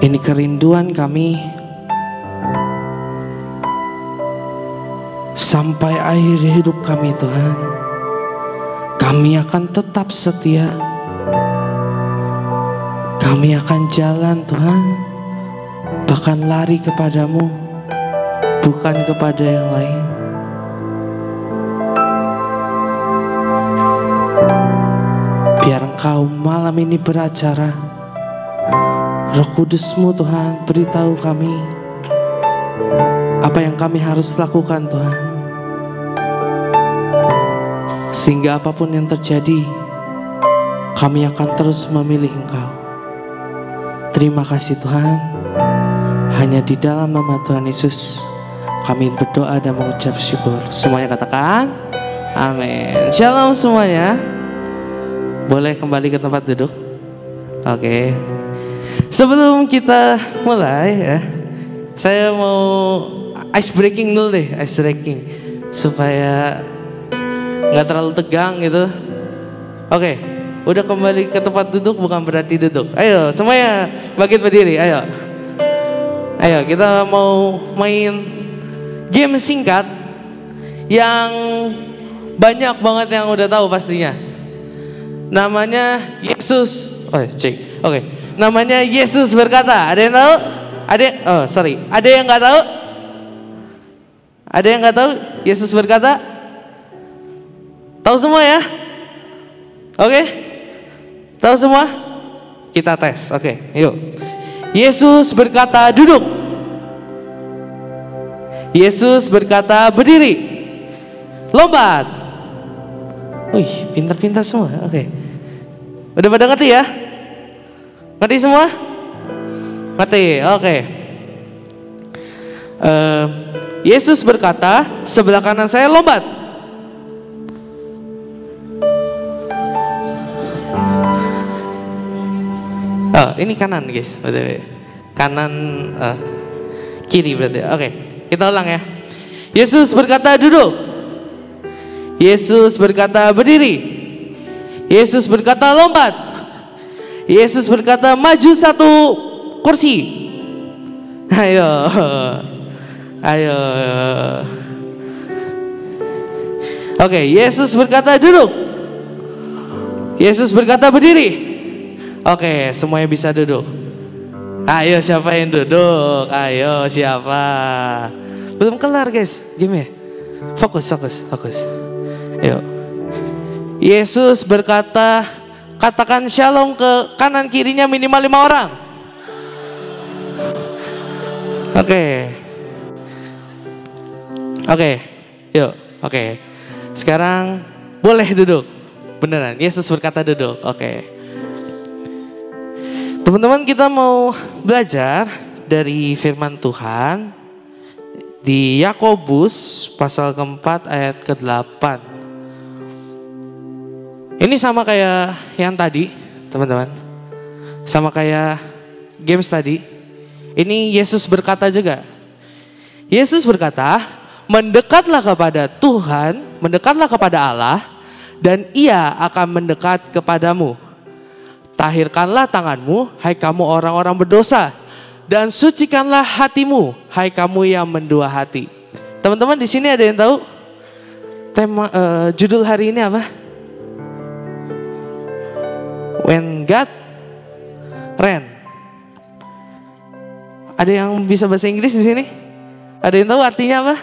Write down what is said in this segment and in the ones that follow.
Ini kerinduan kami sampai akhir hidup kami Tuhan. Kami akan tetap setia. Kami akan jalan Tuhan, bahkan lari kepadamu, bukan kepada yang lain. Biar Engkau malam ini beracara. Roh Kudus-Mu Tuhan, beritahu kami apa yang kami harus lakukan Tuhan, sehingga apapun yang terjadi, kami akan terus memilih Engkau. Terima kasih Tuhan. Hanya di dalam nama Tuhan Yesus kami berdoa dan mengucap syukur. Semuanya katakan amin. Shalom semuanya. Boleh kembali ke tempat duduk. Oke. Sebelum kita mulai ya, saya mau ice breaking dulu deh, ice breaking supaya nggak terlalu tegang gitu. Oke, udah kembali ke tempat duduk bukan berarti duduk. Ayo semuanya bangkit berdiri, ayo. Ayo kita mau main game singkat yang banyak banget yang udah tahu pastinya. Namanya Yesus. Cek. Oke. Namanya Yesus berkata. Ada yang tahu? Ada yang nggak tahu? Ada yang nggak tahu? Yesus berkata? Tahu semua ya? Oke? Tahu semua? Kita tes. Oke, yuk. Yesus berkata duduk. Yesus berkata berdiri. Lompat. Wih, pintar-pintar semua. Oke. Udah pada ngerti ya? Ngerti semua? Ngerti. Oke. Yesus berkata, sebelah kanan saya lompat. Ini kanan guys. Kanan, kiri berarti. Oke, kita ulang ya. Yesus berkata duduk. Yesus berkata berdiri. Yesus berkata lompat. Yesus berkata maju satu kursi. Ayo. Oke, Yesus berkata duduk. Yesus berkata berdiri. Oke, semuanya bisa duduk. Ayo siapa yang duduk? Ayo siapa? Belum kelar guys, game ya. Fokus. Ayo. Yesus berkata, katakan shalom ke kanan kirinya minimal 5 orang. Oke, yuk. Oke. Sekarang boleh duduk. Beneran, Yesus berkata duduk. Oke. Teman-teman, kita mau belajar dari firman Tuhan di Yakobus pasal keempat ayat ke-8. Ini sama kayak yang tadi, teman-teman. Sama kayak games tadi. Ini Yesus berkata juga. Yesus berkata, mendekatlah kepada Tuhan, mendekatlah kepada Allah, dan Ia akan mendekat kepadamu. Tahirkanlah tanganmu, hai kamu orang-orang berdosa, dan sucikanlah hatimu, hai kamu yang mendua hati. Teman-teman, di sini ada yang tahu tema judul hari ini apa? When God Ran. Ada yang bisa bahasa Inggris di sini? Ada yang tahu artinya apa?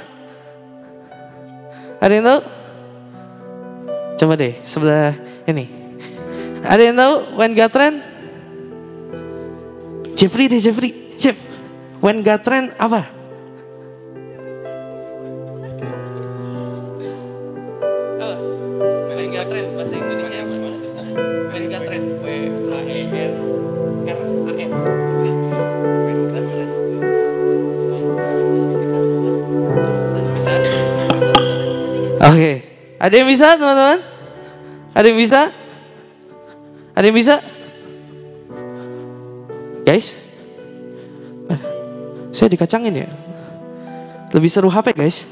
Ada yang tahu? Coba deh sebelah ini. Ada yang tahu when God Ran? Jeffrey. Jeff. When God Ran apa? When God Ran bahasa Indonesia apa? When God Ran. Oke, ada yang bisa teman-teman? Ada yang bisa? Ada yang bisa? Guys, saya dikacangin ya. Lebih seru HP guys.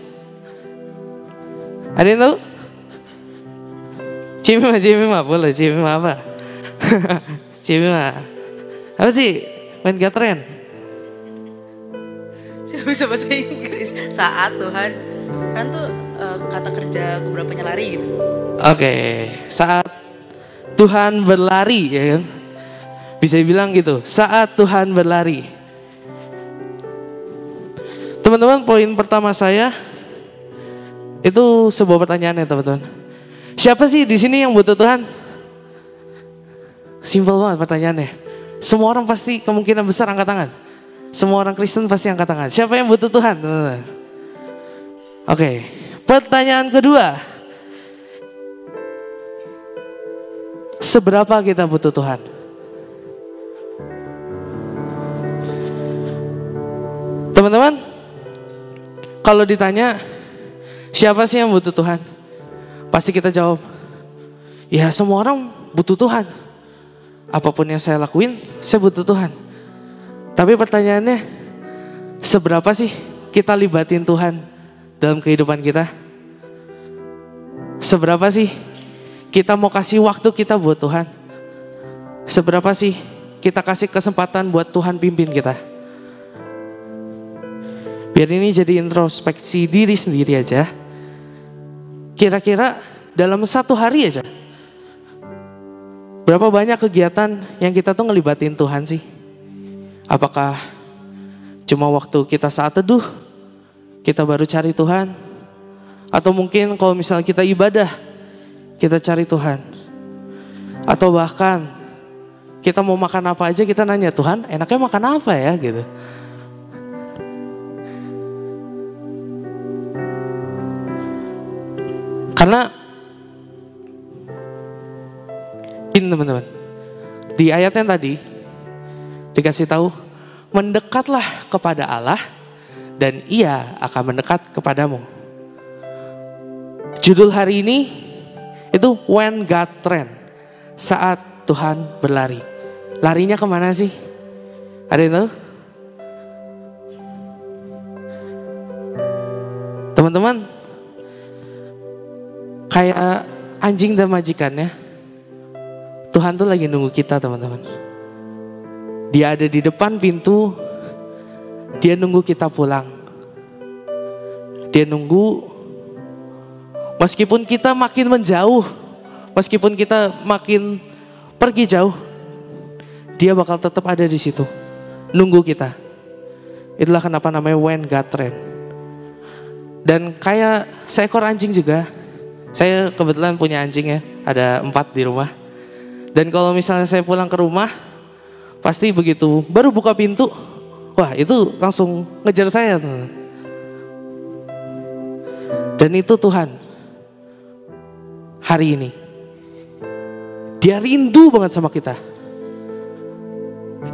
Ada yang tahu? Cimima boleh. Cimima apa? Cimima apa sih? Main gatren? Saya bisa bahasa Inggris. Saat Tuhan. Kan tuh kata kerja beberapanya lari gitu. Oke, saat Tuhan berlari ya kan. Bisa dibilang gitu, saat Tuhan berlari. Teman-teman, poin pertama saya itu sebuah pertanyaan ya teman-teman. Siapa sih di sini yang butuh Tuhan? Simpel banget pertanyaannya. Semua orang pasti kemungkinan besar angkat tangan. Semua orang Kristen pasti angkat tangan. Siapa yang butuh Tuhan, teman-teman? Oke, pertanyaan kedua. Seberapa kita butuh Tuhan? Teman-teman, kalau ditanya siapa sih yang butuh Tuhan? Pasti kita jawab, ya semua orang butuh Tuhan. Apapun yang saya lakuin, saya butuh Tuhan. Tapi pertanyaannya, seberapa sih kita libatin Tuhan dalam kehidupan kita? Seberapa sih kita mau kasih waktu kita buat Tuhan? Seberapa sih kita kasih kesempatan buat Tuhan pimpin kita? Biar ini jadi introspeksi diri sendiri aja. Kira-kira dalam satu hari aja, berapa banyak kegiatan yang kita tuh ngelibatin Tuhan sih? Apakah cuma waktu kita saat teduh, kita baru cari Tuhan? Atau mungkin kalau misalnya kita ibadah, kita cari Tuhan? Atau bahkan kita mau makan apa aja kita nanya, Tuhan enaknya makan apa ya gitu. Karena ini teman-teman, di ayat yang tadi dikasih tahu, mendekatlah kepada Allah dan Ia akan mendekat kepadamu. Judul hari ini itu When God Ran, saat Tuhan berlari. Larinya kemana sih? Ada yang tahu? Teman-teman, kayak anjing dan majikannya, Tuhan tuh lagi nunggu kita teman-teman. Dia ada di depan pintu, dia nunggu kita pulang. Dia nunggu, meskipun kita makin menjauh, meskipun kita makin pergi jauh, dia bakal tetap ada di situ, nunggu kita. Itulah kenapa namanya When God Ran. Dan kayak seekor anjing juga. Saya kebetulan punya anjing ya, ada 4 di rumah. Dan kalau misalnya saya pulang ke rumah, pasti begitu baru buka pintu, wah itu langsung ngejar saya. Dan itu Tuhan hari ini, Dia rindu banget sama kita.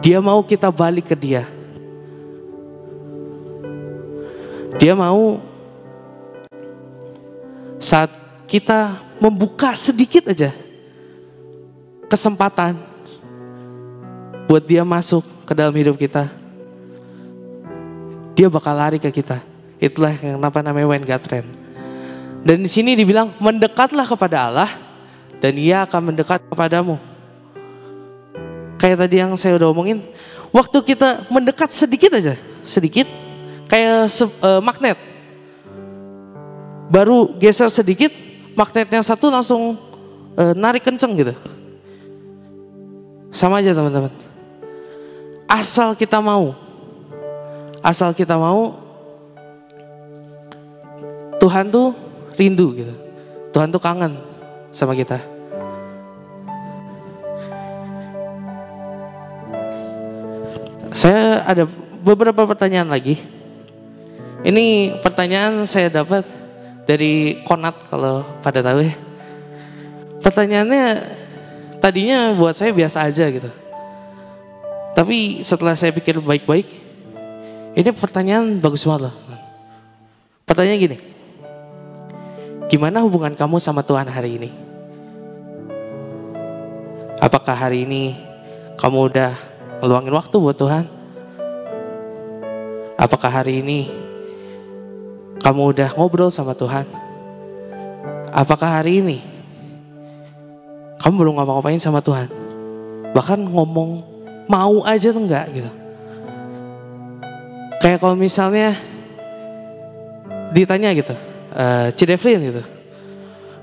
Dia mau kita balik ke Dia. Dia mau saat kita membuka sedikit aja kesempatan buat Dia masuk ke dalam hidup kita, Dia bakal lari ke kita. Itulah yang namanya When God Ran. Dan di sini dibilang mendekatlah kepada Allah dan Ia akan mendekat kepadamu. Kayak tadi yang saya udah omongin, waktu kita mendekat sedikit aja, sedikit, kayak magnet. Baru geser sedikit, magnet yang satu langsung narik kenceng gitu. Sama aja teman-teman. Asal kita mau, Tuhan tuh rindu gitu. Tuhan tuh kangen sama kita. Saya ada beberapa pertanyaan lagi. Ini pertanyaan saya dapat dari Konat, kalau pada tahu ya. Pertanyaannya tadinya buat saya biasa aja gitu. Tapi setelah saya pikir baik-baik, ini pertanyaan bagus banget loh. Pertanyaannya gini, gimana hubungan kamu sama Tuhan hari ini? Apakah hari ini kamu udah ngeluangin waktu buat Tuhan? Apakah hari ini kamu udah ngobrol sama Tuhan? Apakah hari ini kamu belum ngapa-ngapain sama Tuhan? Bahkan ngomong mau aja tuh enggak gitu. Kayak kalau misalnya ditanya gitu, Cidevlin gitu,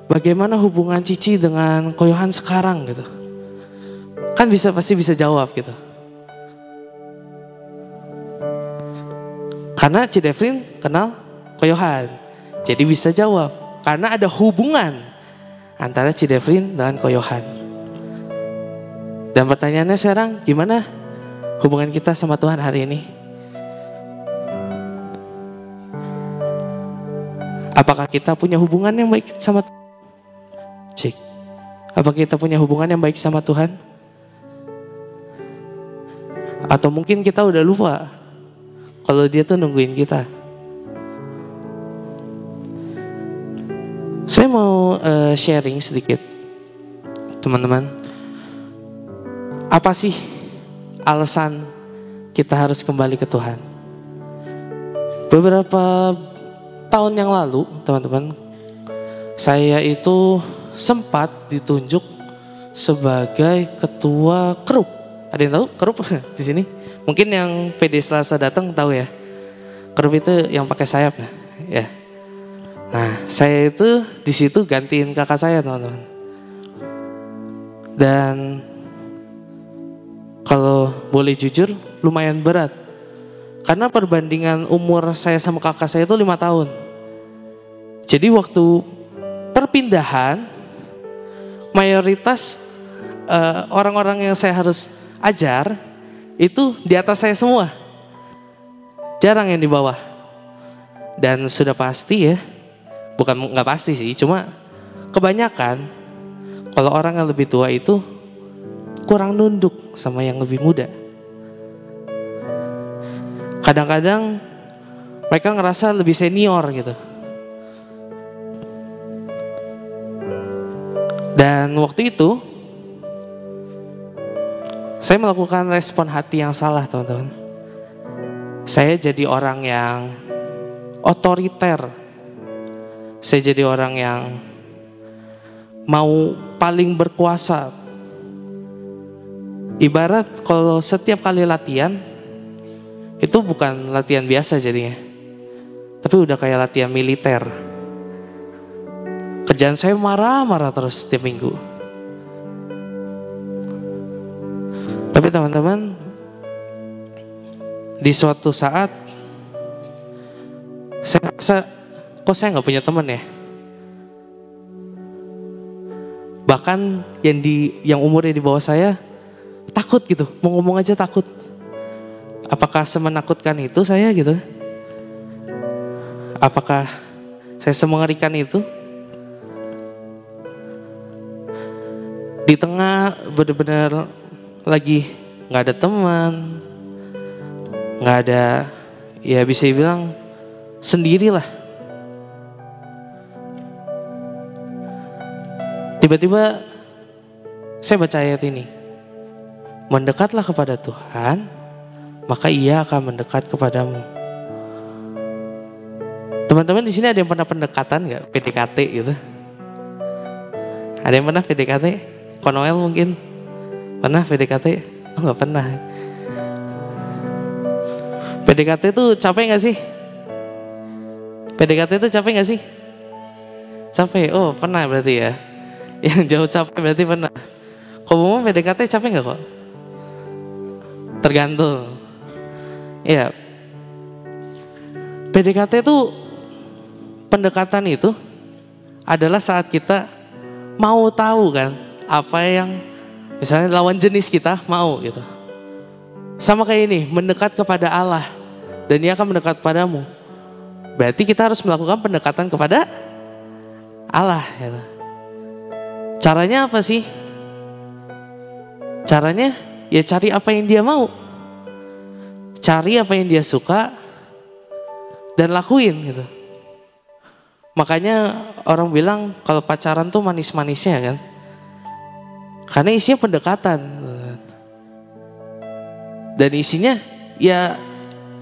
bagaimana hubungan Cici dengan Koyohan sekarang gitu? Kan pasti bisa jawab gitu. Karena Cidevlin kenal Koyohan, jadi bisa jawab. Karena ada hubungan antara Cidevlin dengan Koyohan. Dan pertanyaannya sekarang, gimana hubungan kita sama Tuhan hari ini? Apakah kita punya hubungan yang baik sama Tuhan? Cek. Apakah kita punya hubungan yang baik sama Tuhan? Atau mungkin kita udah lupa kalau dia tuh nungguin kita. Saya mau sharing sedikit, teman-teman. Apa sih alasan kita harus kembali ke Tuhan? Beberapa tahun yang lalu, teman-teman, saya itu sempat ditunjuk sebagai ketua kerup. Ada yang tahu kerup di sini? Mungkin yang PD Selasa datang tahu ya. Kerup itu yang pakai sayap ya. Nah, saya itu di situ gantiin kakak saya, teman-teman. Dan kalau boleh jujur, lumayan berat. Karena perbandingan umur saya sama kakak saya itu 5 tahun. Jadi waktu perpindahan, mayoritas orang-orang yang saya harus ajar itu di atas saya semua. Jarang yang di bawah. Dan sudah pasti ya, bukan nggak pasti sih, cuma kebanyakan kalau orang yang lebih tua itu kurang nunduk sama yang lebih muda. Kadang-kadang mereka ngerasa lebih senior gitu. Dan waktu itu saya melakukan respon hati yang salah, teman-teman. Saya jadi orang yang otoriter. Saya jadi orang yang mau paling berkuasa. Ibarat kalau setiap kali latihan, itu bukan latihan biasa jadinya, tapi udah kayak latihan militer. Kerjaan saya marah-marah terus setiap minggu. Tapi teman-teman, di suatu saat saya rasa, kok saya nggak punya teman ya? Bahkan yang umurnya di bawah saya takut gitu, mau ngomong aja takut. Apakah semenakutkan itu saya gitu? Apakah saya semengerikan itu? Di tengah benar-benar lagi nggak ada teman, nggak ada, ya bisa dibilang sendirilah. Tiba-tiba saya baca ayat ini, mendekatlah kepada Tuhan, maka Ia akan mendekat kepadamu. Teman-teman di sini ada yang pernah pendekatan nggak? PDKT gitu? Ada yang pernah PDKT? Konoel mungkin pernah PDKT? Oh nggak pernah. PDKT itu capek nggak sih? PDKT itu capek nggak sih? Capek. Oh pernah berarti ya. Yang jauh capek berarti pernah. Kalau mau PDKT capek nggak kok? Tergantung. Ya, PDKT itu, pendekatan itu adalah saat kita mau tahu kan apa yang misalnya lawan jenis kita mau gitu. Sama kayak ini, mendekat kepada Allah dan Dia akan mendekat padamu. Berarti kita harus melakukan pendekatan kepada Allah gitu. Caranya apa sih? Caranya ya cari apa yang Dia mau. Cari apa yang Dia suka dan lakuin gitu. Makanya orang bilang kalau pacaran tuh manis-manisnya kan. Karena isinya pendekatan. Dan isinya ya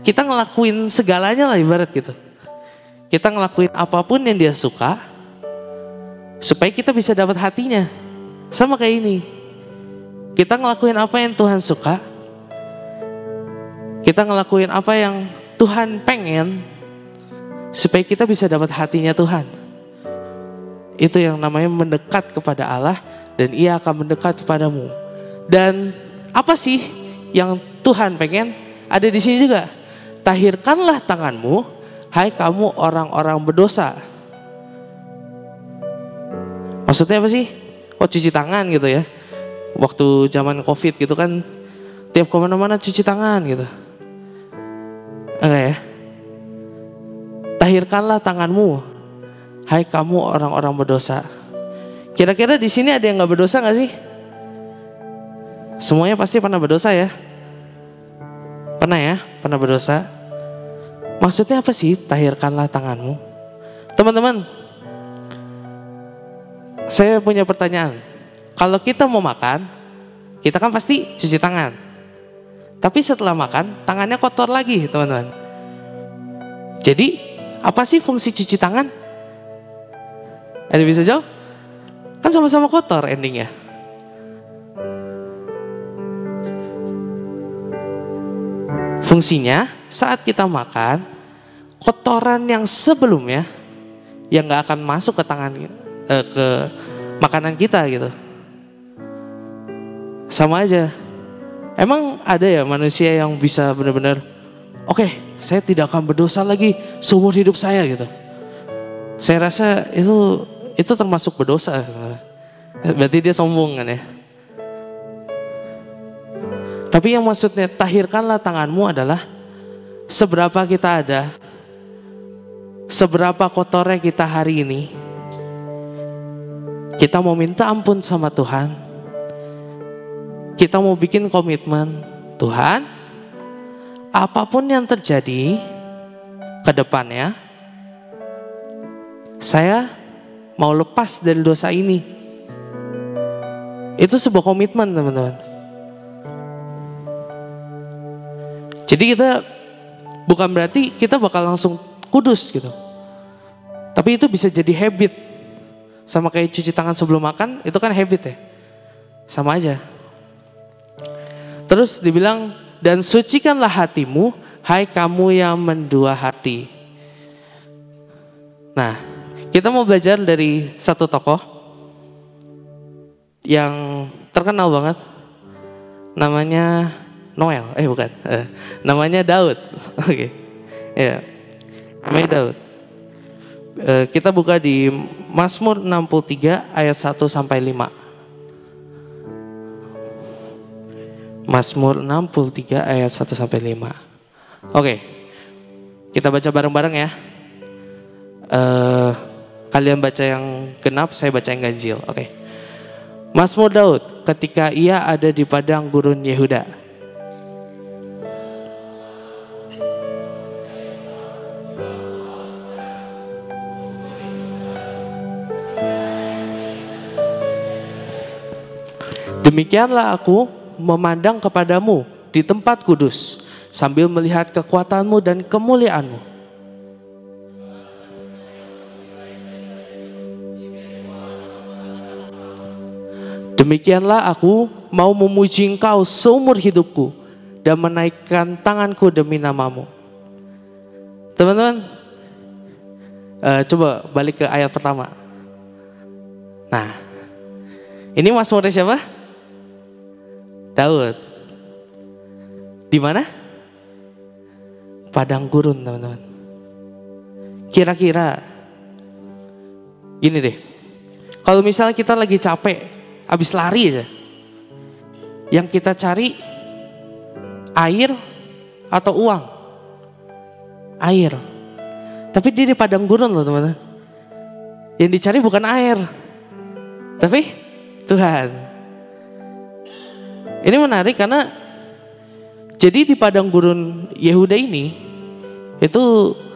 kita ngelakuin segalanya lah ibarat gitu. Kita ngelakuin apapun yang Dia suka supaya kita bisa dapat hatinya. Sama kayak ini. Kita ngelakuin apa yang Tuhan suka. Kita ngelakuin apa yang Tuhan pengen supaya kita bisa dapat hatinya Tuhan. Itu yang namanya mendekat kepada Allah, dan Ia akan mendekat kepadamu. Dan apa sih yang Tuhan pengen? Ada di sini juga. Tahirkanlah tanganmu, hai kamu orang-orang berdosa. Maksudnya apa sih? Kok cuci tangan gitu ya? Waktu zaman COVID gitu kan, tiap kemana-mana cuci tangan gitu. Enggak ya? Tahirkanlah tanganmu, hai kamu orang-orang berdosa. Kira-kira di sini ada yang nggak berdosa nggak sih? Semuanya pasti pernah berdosa ya? Pernah ya? Pernah berdosa? Maksudnya apa sih? Tahirkanlah tanganmu. Teman-teman, saya punya pertanyaan. Kalau kita mau makan, kita kan pasti cuci tangan. Tapi setelah makan, tangannya kotor lagi, teman-teman. Jadi, apa sih fungsi cuci tangan? Ada bisa jawab? Kan sama-sama kotor endingnya. Fungsinya saat kita makan, kotoran yang sebelumnya yang nggak akan masuk ke tangan ke makanan kita gitu. Sama aja. Emang ada ya manusia yang bisa benar-benar oke, saya tidak akan berdosa lagi seumur hidup saya gitu. Saya rasa itu termasuk berdosa. Berarti dia sombong kan ya. Tapi yang maksudnya tahirkanlah tanganmu adalah seberapa kita ada, seberapa kotornya kita hari ini, kita mau minta ampun sama Tuhan. Kita mau bikin komitmen, Tuhan, apapun yang terjadi ke depannya, saya mau lepas dari dosa ini. Itu sebuah komitmen, teman-teman. Jadi kita bukan berarti kita bakal langsung kudus gitu. Tapi itu bisa jadi habit. Sama kayak cuci tangan sebelum makan, itu kan habit ya. Sama aja. Terus dibilang, dan sucikanlah hatimu, hai kamu yang mendua hati. Nah, kita mau belajar dari satu tokoh yang terkenal banget. Namanya Noel, bukan. Namanya Daud. Oke. Ya. Namanya Daud. Kita buka di Mazmur 63 ayat 1 sampai 5. Mazmur 63 ayat 1 sampai 5. Oke. Kita baca bareng-bareng ya. Kalian baca yang genap, saya baca yang ganjil. Oke. Mazmur Daud ketika ia ada di padang gurun Yehuda. Demikianlah aku memandang kepadamu di tempat kudus, sambil melihat kekuatanmu dan kemuliaanmu. Demikianlah aku mau memuji Engkau seumur hidupku dan menaikkan tanganku demi namamu. Teman-teman, coba balik ke ayat pertama. Nah, ini Mazmurnya siapa? Daud. Di mana? Padang gurun, teman-teman. Kira-kira gini deh. Kalau misalnya kita lagi capek, habis lari aja, yang kita cari air atau uang? Air. Tapi dia di padang gurun loh, teman-teman. Yang dicari bukan air, tapi Tuhan. Ini menarik karena jadi di padang gurun Yehuda ini itu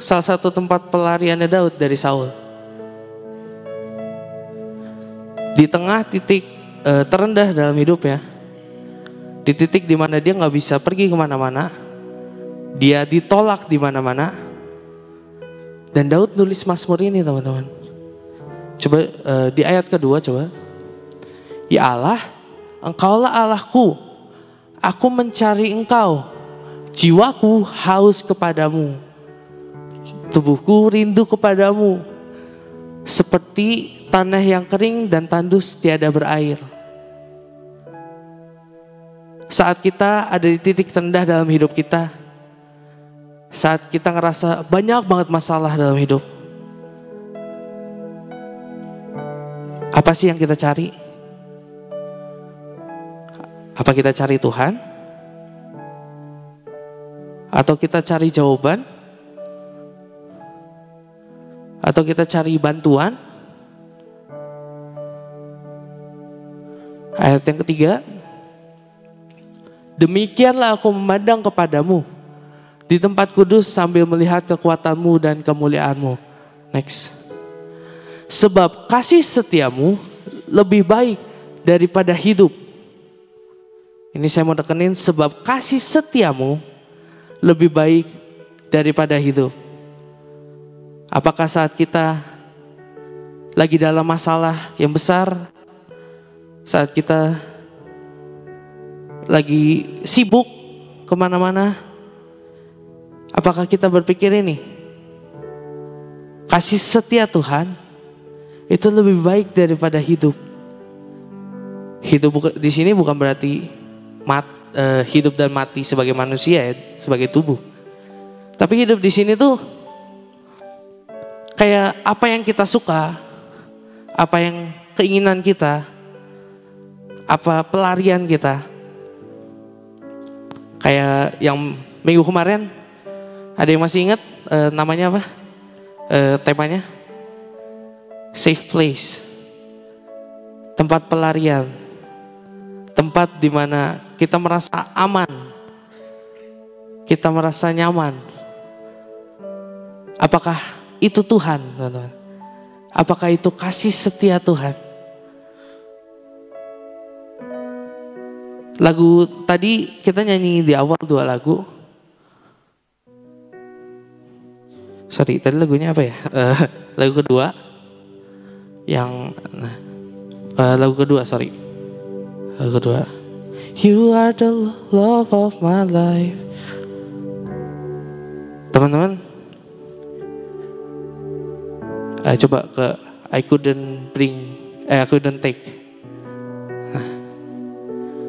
salah satu tempat pelariannya Daud dari Saul. Di tengah titik terendah dalam hidupnya, di titik di mana dia nggak bisa pergi kemana-mana, dia ditolak di mana-mana, dan Daud nulis Mazmur ini, teman-teman. Coba di ayat kedua coba. Ya Allah, Engkaulah Allahku, aku mencari Engkau. Jiwaku haus kepadamu, tubuhku rindu kepadamu, seperti tanah yang kering dan tandus tiada berair. Saat kita ada di titik terendah dalam hidup kita, saat kita ngerasa banyak banget masalah dalam hidup, apa sih yang kita cari? Apa kita cari Tuhan? Atau kita cari jawaban? Atau kita cari bantuan? Ayat yang ketiga, demikianlah aku memandang kepadamu di tempat kudus sambil melihat kekuatanmu dan kemuliaanmu. Next. Sebab kasih setiamu lebih baik daripada hidup. Ini saya mau tekenin, sebab kasih setiamu lebih baik daripada hidup. Apakah saat kita lagi dalam masalah yang besar, saat kita lagi sibuk kemana-mana, apakah kita berpikir ini, kasih setia Tuhan itu lebih baik daripada hidup? Hidup di sini bukan berarti hidup dan mati sebagai manusia ya, sebagai tubuh. Tapi hidup di sini tuh kayak apa yang kita suka, apa yang keinginan kita, apa pelarian kita. Kayak yang minggu kemarin, ada yang masih ingat namanya apa? Temanya safe place, tempat pelarian, tempat di mana kita merasa aman, kita merasa nyaman. Apakah itu Tuhan, teman-teman? Apakah itu kasih setia Tuhan? Lagu tadi kita nyanyi di awal 2 lagu. Sorry, tadi lagunya apa ya? Lagu kedua. Lagu kedua, sorry. Lagu kedua. You are the love of my life. Teman-teman, coba ke I couldn't take. Nah,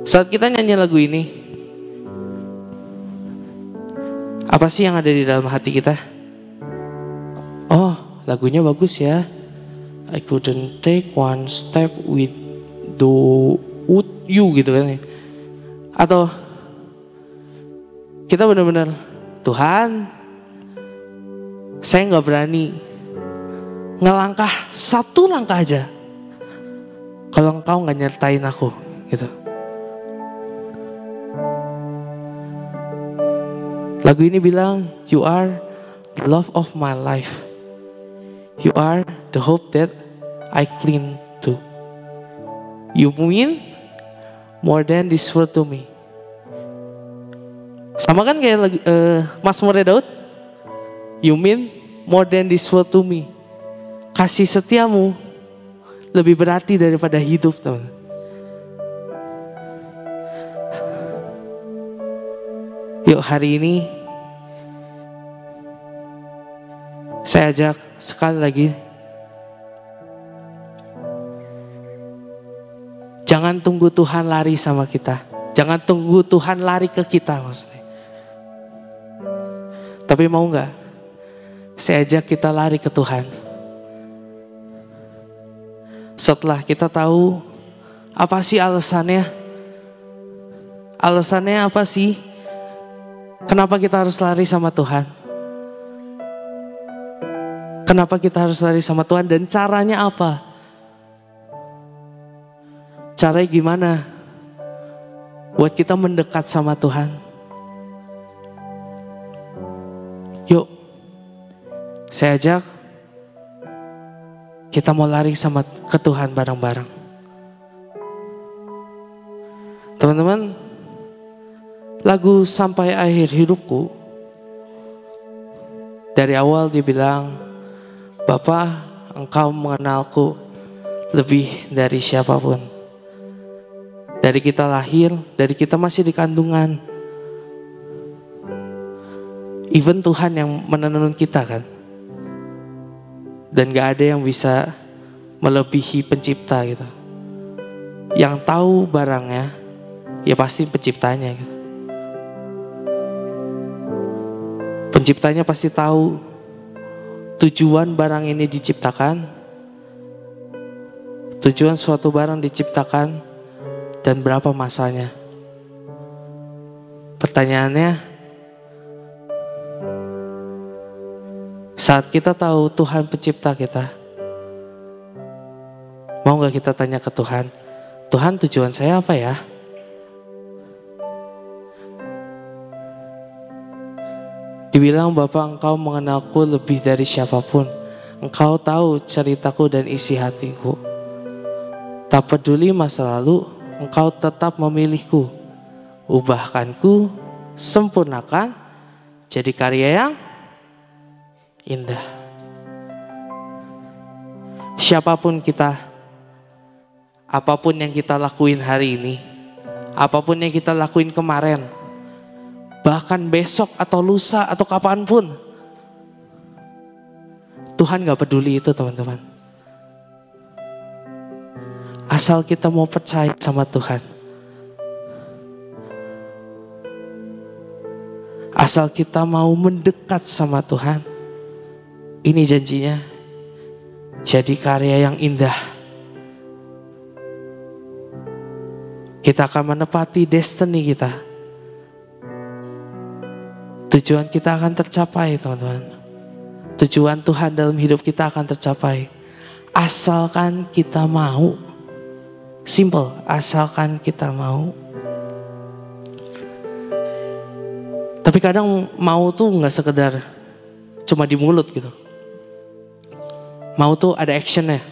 saat kita nyanyi lagu ini, apa sih yang ada di dalam hati kita? Oh, lagunya bagus ya. I couldn't take one step without you gitu kan ya. Atau kita benar-benar, Tuhan, saya gak berani ngelangkah 1 langkah aja kalau Engkau gak nyertain aku gitu. Lagu ini bilang, you are the love of my life. You are the hope that I cling to. You mean more than this world to me. Sama kan kayak Mazmur Daud. You mean more than this world to me. Kasih setiamu lebih berarti daripada hidup, teman. Yuk hari ini saya ajak sekali lagi, jangan tunggu Tuhan lari sama kita. Jangan tunggu Tuhan lari ke kita maksudnya. Tapi mau gak saya ajak kita lari ke Tuhan. Setelah kita tahu apa sih alasannya? Alasannya apa sih? Kenapa kita harus lari sama Tuhan? Kenapa kita harus lari sama Tuhan dan caranya apa? Caranya gimana buat kita mendekat sama Tuhan? Yuk, saya ajak kita mau lari ke Tuhan bareng-bareng. Teman-teman, lagu Sampai Akhir Hidupku, dari awal dia bilang, Bapa, Engkau mengenalku lebih dari siapapun. Dari kita lahir, dari kita masih di kandungan, Even Tuhan yang menenun kita kan. Dan gak ada yang bisa melebihi pencipta gitu. Yang tahu barangnya ya pasti penciptanya gitu. Penciptanya pasti tahu tujuan barang ini diciptakan, tujuan suatu barang diciptakan, dan berapa masanya. Pertanyaannya, saat kita tahu Tuhan pencipta kita, mau gak kita tanya ke Tuhan, Tuhan tujuan saya apa ya? Dibilang, Bapa, Engkau mengenalku lebih dari siapapun. Engkau tahu ceritaku dan isi hatiku. Tak peduli masa lalu, Engkau tetap memilihku. Ubahkanku, sempurnakan, jadi karya yang indah. Siapapun kita, apapun yang kita lakuin hari ini, apapun yang kita lakuin kemarin, bahkan besok atau lusa atau kapanpun, Tuhan gak peduli itu teman-teman. Asal kita mau percaya sama Tuhan, asal kita mau mendekat sama Tuhan, ini janjinya jadi karya yang indah. Kita akan menepati destiny kita. Tujuan kita akan tercapai teman-teman. Tujuan Tuhan dalam hidup kita akan tercapai. Asalkan kita mau. Simple, asalkan kita mau. Tapi kadang mau tuh gak sekedar cuma di mulut gitu. Mau tuh ada actionnya.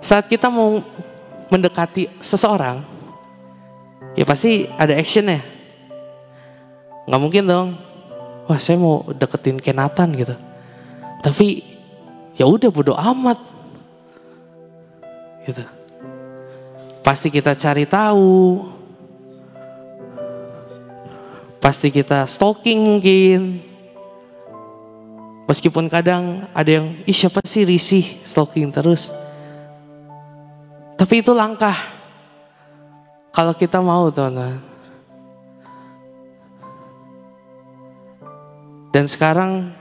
Saat kita mau mendekati seseorang, ya pasti ada actionnya. Gak mungkin dong, wah saya mau deketin Kenatan gitu. Tapi ya udah bodo amat. Gitu. Pasti kita cari tahu. Pasti kita stalking mungkin. Meskipun kadang ada yang, ih siapa sih risih stalking terus. Tapi itu langkah. Kalau kita mau teman-teman. Dan sekarang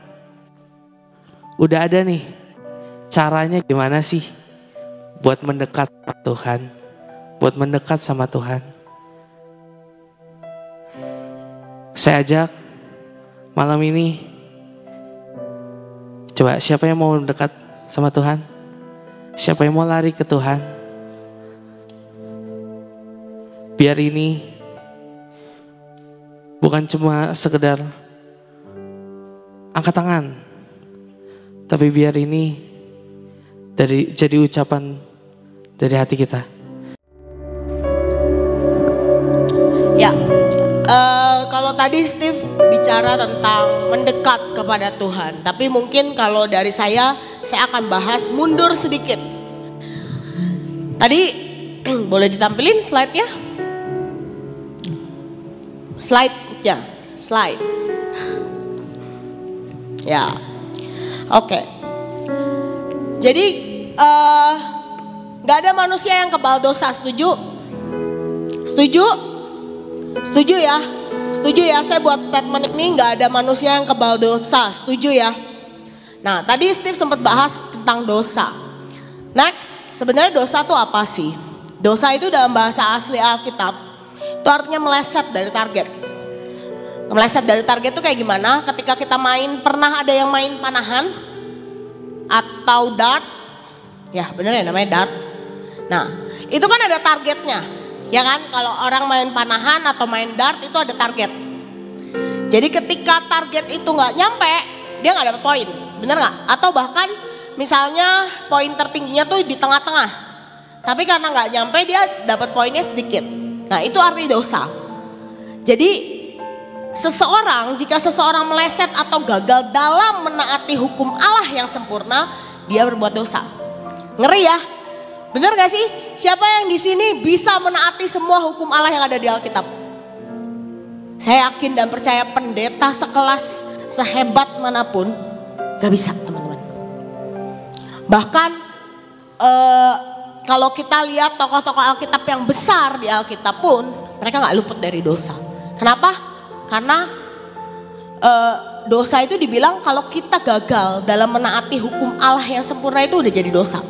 udah ada nih caranya gimana sih buat mendekat sama Tuhan, buat mendekat sama Tuhan. Saya ajak malam ini, coba siapa yang mau dekat sama Tuhan? Siapa yang mau lari ke Tuhan? Biar ini bukan cuma sekedar angkat tangan, tapi biar ini jadi ucapan dari hati kita. Ya, kalau tadi Steve bicara tentang mendekat kepada Tuhan, tapi mungkin kalau dari saya akan bahas mundur sedikit. Tadi boleh ditampilin slide-nya? Slide. Ya, oke. Jadi gak ada manusia yang kebal dosa, setuju? Setuju ya? Saya buat statement ini gak ada manusia yang kebal dosa, setuju ya? Nah, tadi Steve sempat bahas tentang dosa. Next, sebenarnya dosa itu apa sih? Dosa itu dalam bahasa asli Alkitab, itu artinya meleset dari target. Meleset dari target itu kayak gimana? Ketika kita pernah ada yang main panahan atau dart, ya bener ya namanya dart. Nah itu kan ada targetnya, ya kan? Kalau orang main panahan atau main dart itu ada target. Jadi ketika target itu nggak nyampe, dia nggak dapat poin, bener nggak? Atau bahkan misalnya poin tertingginya tuh di tengah-tengah, tapi karena nggak nyampe dia dapat poinnya sedikit. Nah itu artinya dosa. Jadi jika seseorang meleset atau gagal dalam menaati hukum Allah yang sempurna, dia berbuat dosa. Ngeri ya? Bener gak sih? Siapa yang di sini bisa menaati semua hukum Allah yang ada di Alkitab? Saya yakin dan percaya pendeta sekelas sehebat manapun gak bisa teman-teman. Bahkan kalau kita lihat tokoh-tokoh Alkitab yang besar di Alkitab pun mereka gak luput dari dosa. Kenapa? Karena dosa itu dibilang kalau kita gagal dalam menaati hukum Allah yang sempurna itu udah jadi dosa.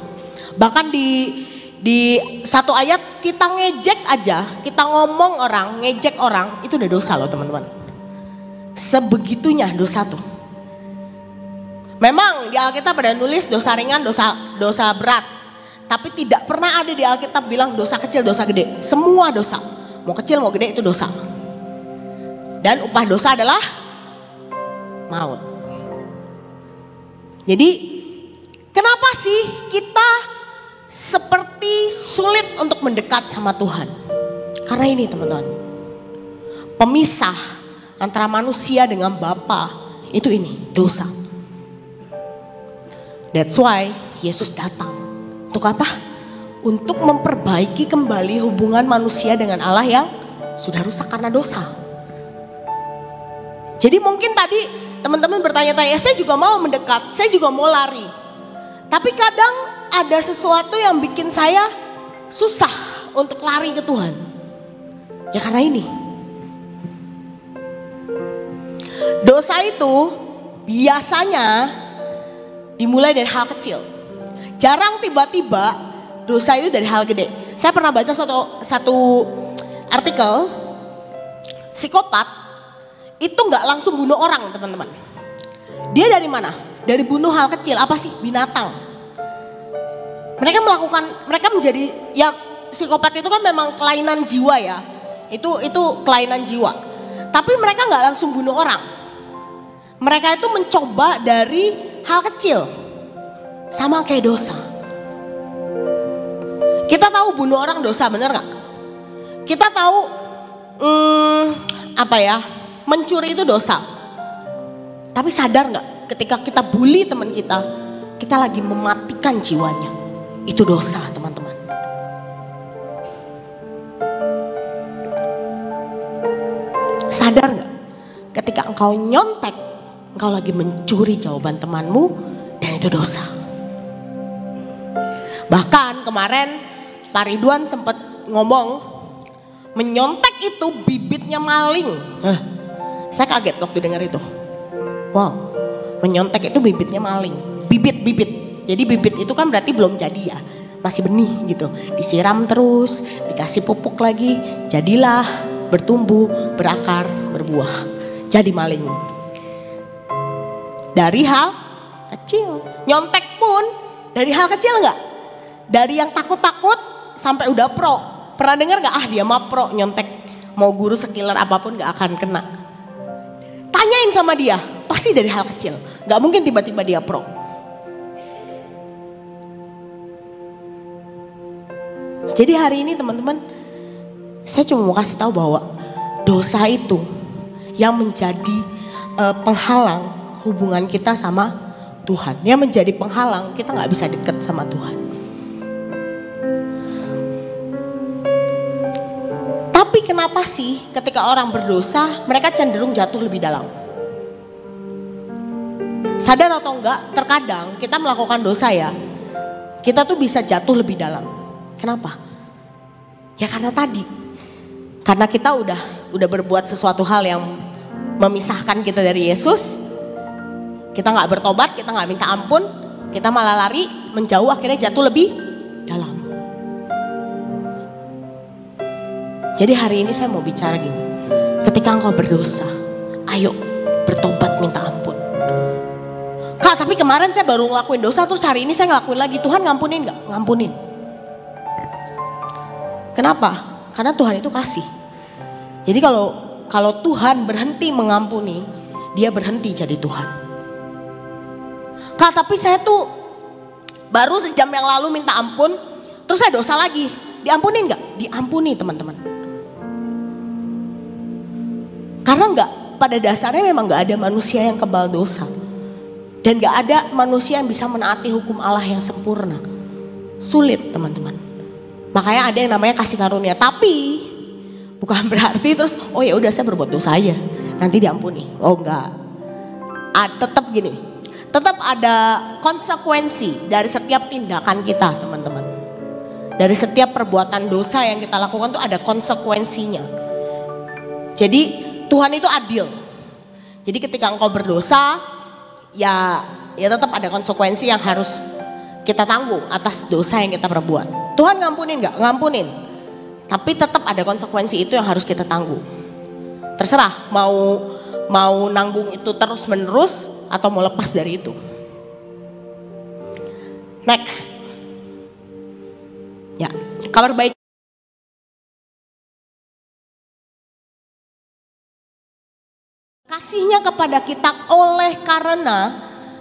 Bahkan di satu ayat kita ngejek aja, kita ngomong orang, ngejek orang, itu udah dosa loh teman-teman. Sebegitunya dosa tuh. Memang di Alkitab ada nulis dosa ringan, dosa berat. Tapi tidak pernah ada di Alkitab bilang dosa kecil, dosa gede. Semua dosa, mau kecil mau gede itu dosa. Dan upah dosa adalah maut. Jadi kenapa sih kita seperti sulit untuk mendekat sama Tuhan? Karena ini teman-teman, pemisah antara manusia dengan Bapa itu ini dosa. That's why Yesus datang. Untuk apa? Untuk memperbaiki kembali hubungan manusia dengan Allah yang sudah rusak karena dosa. Jadi mungkin tadi teman-teman bertanya-tanya, saya juga mau mendekat, saya juga mau lari. Tapi kadang ada sesuatu yang bikin saya susah untuk lari ke Tuhan. Ya karena ini. Dosa itu biasanya dimulai dari hal kecil. Jarang tiba-tiba dosa itu dari hal gede. Saya pernah baca satu artikel, psikopat itu nggak langsung bunuh orang teman-teman. Dia dari mana? Dari bunuh hal kecil, apa sih? Binatang. Mereka menjadi, ya psikopat itu kan memang kelainan jiwa ya. Itu kelainan jiwa. Tapi mereka nggak langsung bunuh orang. Mereka itu mencoba dari hal kecil. Sama kayak dosa. Kita tahu bunuh orang dosa, bener gak? Kita tahu mencuri itu dosa. Tapi sadar gak ketika kita bully teman kita lagi mematikan jiwanya. Itu dosa teman-teman. Sadar gak ketika engkau nyontek, engkau lagi mencuri jawaban temanmu dan itu dosa. Bahkan kemarin Pak Ridwan sempat ngomong, menyontek itu bibitnya maling. Saya kaget waktu dengar itu. Wow, menyontek itu bibitnya maling. Bibit. Jadi bibit itu kan berarti belum jadi ya, masih benih gitu. Disiram terus, dikasih pupuk lagi, jadilah bertumbuh, berakar, berbuah. Jadi maling. Dari hal kecil. Nyontek pun dari hal kecil enggak? Dari yang takut-takut sampai udah pro. Pernah dengar gak? Dia mah pro nyontek. Mau guru sekiller apapun gak akan kena. Tanyain sama dia. Pasti dari hal kecil. Gak mungkin tiba-tiba dia pro. Jadi hari ini teman-teman, saya cuma mau kasih tahu bahwa dosa itu yang menjadi penghalang hubungan kita sama Tuhan. Yang menjadi penghalang kita gak bisa dekat sama Tuhan. Tapi kenapa sih ketika orang berdosa mereka cenderung jatuh lebih dalam? Sadar atau enggak, terkadang kita melakukan dosa ya, kita tuh bisa jatuh lebih dalam. Kenapa? Ya karena tadi, karena kita udah berbuat sesuatu hal yang memisahkan kita dari Yesus. Kita gak bertobat, kita gak minta ampun, kita malah lari, menjauh, akhirnya jatuh lebih dalam. Jadi hari ini saya mau bicara gini, ketika engkau berdosa, ayo bertobat minta ampun. Kak, tapi kemarin saya baru ngelakuin dosa, terus hari ini saya ngelakuin lagi, Tuhan ngampunin gak? Ngampunin. Kenapa? Karena Tuhan itu kasih. Jadi kalau Tuhan berhenti mengampuni, dia berhenti jadi Tuhan. Kak, tapi saya tuh baru sejam yang lalu minta ampun, terus saya dosa lagi, diampunin gak? Diampuni teman-teman. Karena pada dasarnya memang gak ada manusia yang kebal dosa. Dan gak ada manusia yang bisa menaati hukum Allah yang sempurna. Sulit teman-teman. Makanya ada yang namanya kasih karunia. Tapi Bukan berarti terus, oh ya udah saya berbuat dosa aja, nanti diampuni. Oh enggak. Tetap gini, tetap ada konsekuensi dari setiap tindakan kita teman-teman. Dari setiap perbuatan dosa yang kita lakukan tuh ada konsekuensinya. Jadi Tuhan itu adil. Jadi ketika engkau berdosa, ya tetap ada konsekuensi yang harus kita tanggung atas dosa yang kita perbuat. Tuhan ngampunin nggak? Ngampunin. Tapi tetap ada konsekuensi itu yang harus kita tanggung. Terserah mau nanggung itu terus menerus atau mau lepas dari itu. Next. Ya, kabar baik. Kasihnya kepada kita oleh karena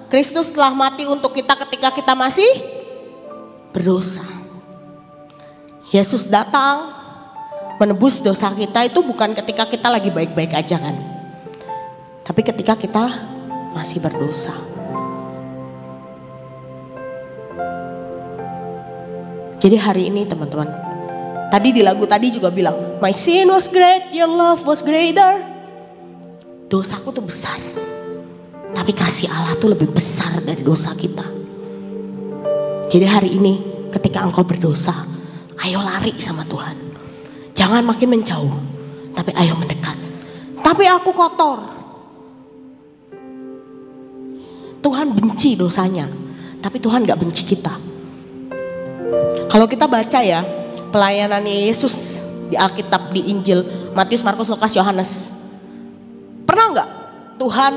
Kristus telah mati untuk kita ketika kita masih berdosa. Yesus datang menebus dosa kita itu bukan ketika kita lagi baik-baik aja kan. Tapi ketika kita masih berdosa. Jadi hari ini teman-teman, tadi di lagu tadi juga bilang, my sin was great, your love was greater. Dosaku tuh besar, tapi kasih Allah tuh lebih besar dari dosa kita. Jadi hari ini ketika engkau berdosa, ayo lari sama Tuhan. Jangan makin menjauh, tapi ayo mendekat. Tapi aku kotor. Tuhan benci dosanya, tapi Tuhan gak benci kita. Kalau kita baca ya, pelayanannya Yesus di Alkitab, di Injil, Matius, Markus, Lukas, Yohanes. Pernah gak Tuhan,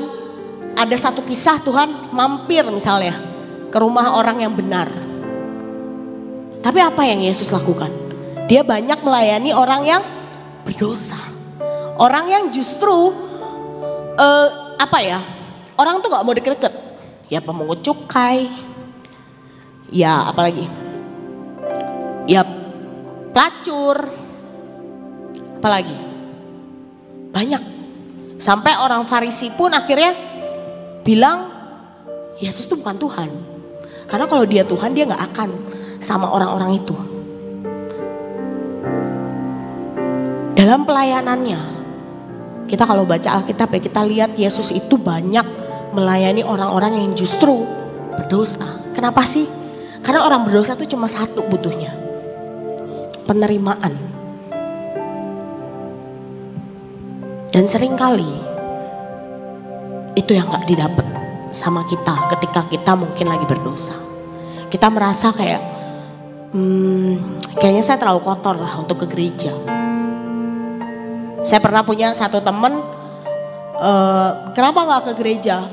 ada satu kisah Tuhan mampir misalnya ke rumah orang yang benar. Tapi apa yang Yesus lakukan? Dia banyak melayani orang yang berdosa. Orang yang justru orang tuh gak mau deket-deket. Ya pemungut cukai. Ya apalagi? Ya pelacur. Apalagi? Banyak. Sampai orang Farisi pun akhirnya bilang Yesus tuh bukan Tuhan. Karena kalau dia Tuhan dia gak akan sama orang-orang itu. Dalam pelayanannya, kita kalau baca Alkitab ya kita lihat Yesus itu banyak melayani orang-orang yang justru berdosa. Kenapa sih? Karena orang berdosa itu cuma satu butuhnya, penerimaan. Dan seringkali itu yang gak didapat sama kita ketika kita mungkin lagi berdosa. Kita merasa kayak kayaknya saya terlalu kotor lah untuk ke gereja. Saya pernah punya satu temen, kenapa gak ke gereja?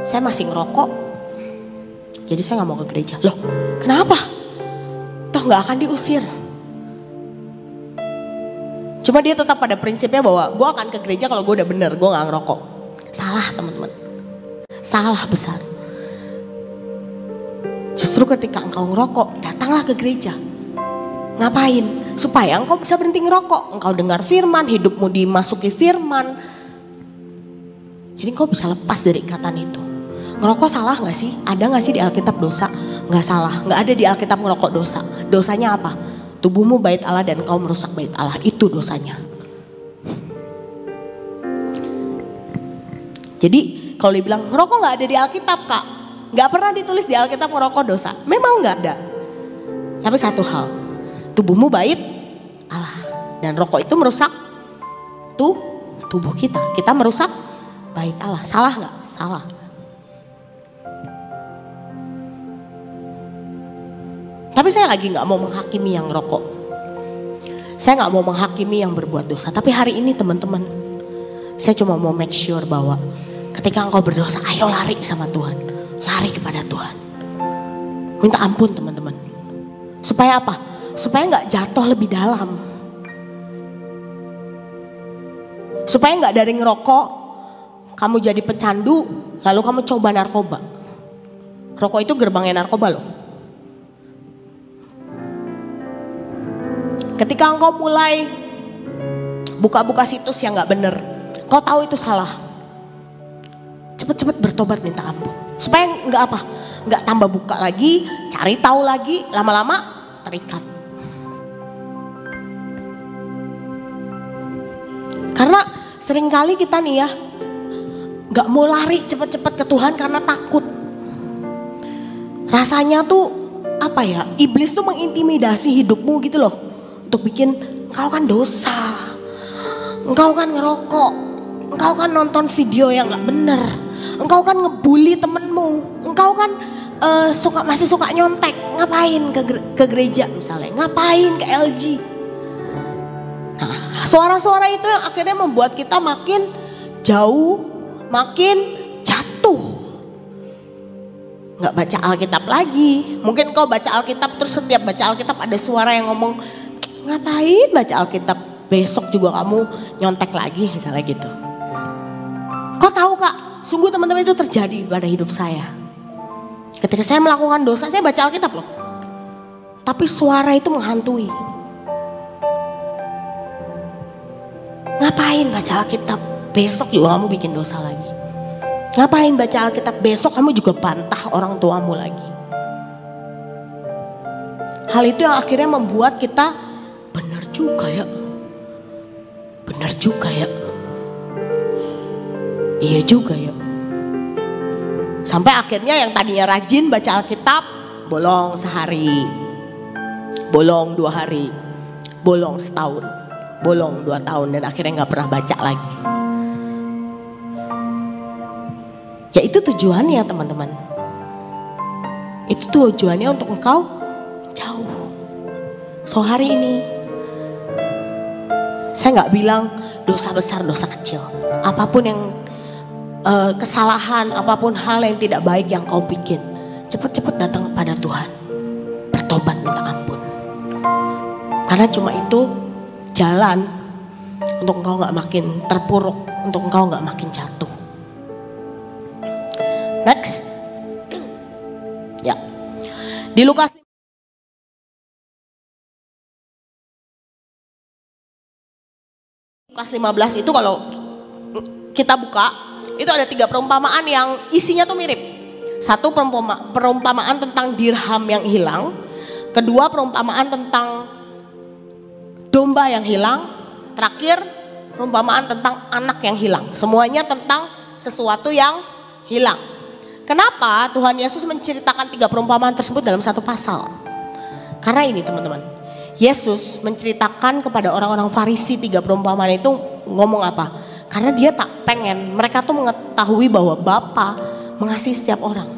Saya masih ngerokok, jadi saya gak mau ke gereja. Loh kenapa? Toh gak akan diusir. Cuma dia tetap pada prinsipnya bahwa gue akan ke gereja kalau gue udah bener, gue gak ngerokok. Salah teman-teman, salah besar. Justru ketika engkau ngerokok, datanglah ke gereja. Ngapain? Supaya engkau bisa berhenti ngerokok. Engkau dengar firman, hidupmu dimasuki firman. Jadi engkau bisa lepas dari ikatan itu. Ngerokok salah gak sih? Ada gak sih di Alkitab dosa? Gak salah, gak ada di Alkitab ngerokok dosa. Dosanya apa? Tubuhmu bait Allah dan engkau merusak bait Allah. Itu dosanya. Jadi kalau dibilang ngerokok gak ada di Alkitab kak. Gak pernah ditulis di Alkitab ngerokok dosa. Memang gak ada. Tapi satu hal. Tubuhmu bait Allah. Dan rokok itu merusak tubuh kita. Kita merusak bait Allah. Salah gak? Salah. Tapi saya lagi gak mau menghakimi yang rokok. Saya gak mau menghakimi yang berbuat dosa. Tapi hari ini teman-teman, saya cuma mau make sure bahwa ketika engkau berdosa, ayo lari sama Tuhan. Lari kepada Tuhan. Minta ampun teman-teman. Supaya apa? Supaya gak jatuh lebih dalam. Supaya gak dari ngerokok, kamu jadi pecandu, lalu kamu coba narkoba. Rokok itu gerbangnya narkoba loh. Ketika engkau mulai buka-buka situs yang gak bener, kau tahu itu salah. Cepet-cepet bertobat minta ampun. Supaya gak apa, gak tambah buka lagi, cari tahu lagi, lama-lama terikat. Karena seringkali kita nih ya, gak mau lari cepet-cepet ke Tuhan karena takut. Rasanya tuh apa ya, iblis tuh mengintimidasi hidupmu gitu loh. Untuk bikin engkau kan dosa, engkau kan ngerokok, engkau kan nonton video yang gak bener, engkau kan ngebully temenmu, engkau kan masih suka nyontek, ngapain ke gereja misalnya, ngapain ke LG. Nah, suara-suara itu yang akhirnya membuat kita makin jauh, makin jatuh. Nggak baca Alkitab lagi. Mungkin kau baca Alkitab terus setiap baca Alkitab ada suara yang ngomong, ngapain baca Alkitab, besok juga kamu nyontek lagi misalnya gitu. Kau tahu Kak, sungguh teman-teman itu terjadi pada hidup saya. Ketika saya melakukan dosa, saya baca Alkitab loh. Tapi suara itu menghantui. Ngapain baca Alkitab, besok juga kamu bikin dosa lagi. Ngapain baca Alkitab, besok kamu juga bantah orang tuamu lagi. Hal itu yang akhirnya membuat kita, benar juga ya. Benar juga ya. Iya juga ya. Sampai akhirnya yang tadinya rajin baca Alkitab, bolong sehari, bolong 2 hari, bolong setahun, bolong 2 tahun, dan akhirnya gak pernah baca lagi. Ya itu tujuannya teman-teman. Itu tujuannya untuk engkau jauh. So hari ini, saya gak bilang dosa besar, dosa kecil. Apapun yang kesalahan, apapun hal yang tidak baik yang kau bikin, cepat-cepat datang kepada Tuhan, bertobat minta ampun. Karena cuma itu jalan untuk engkau gak makin terpuruk, untuk engkau gak makin jatuh. Next. Ya. Di Lukas 15 itu kalau kita buka, itu ada 3 perumpamaan yang isinya tuh mirip. Satu perumpamaan tentang dirham yang hilang. Kedua perumpamaan tentang domba yang hilang. Terakhir perumpamaan tentang anak yang hilang. Semuanya tentang sesuatu yang hilang. Kenapa Tuhan Yesus menceritakan 3 perumpamaan tersebut dalam satu pasal? Karena ini teman-teman, Yesus menceritakan kepada orang-orang Farisi 3 perumpamaan itu ngomong apa? Karena dia tak pengen mereka tuh mengetahui bahwa Bapa mengasihi setiap orang.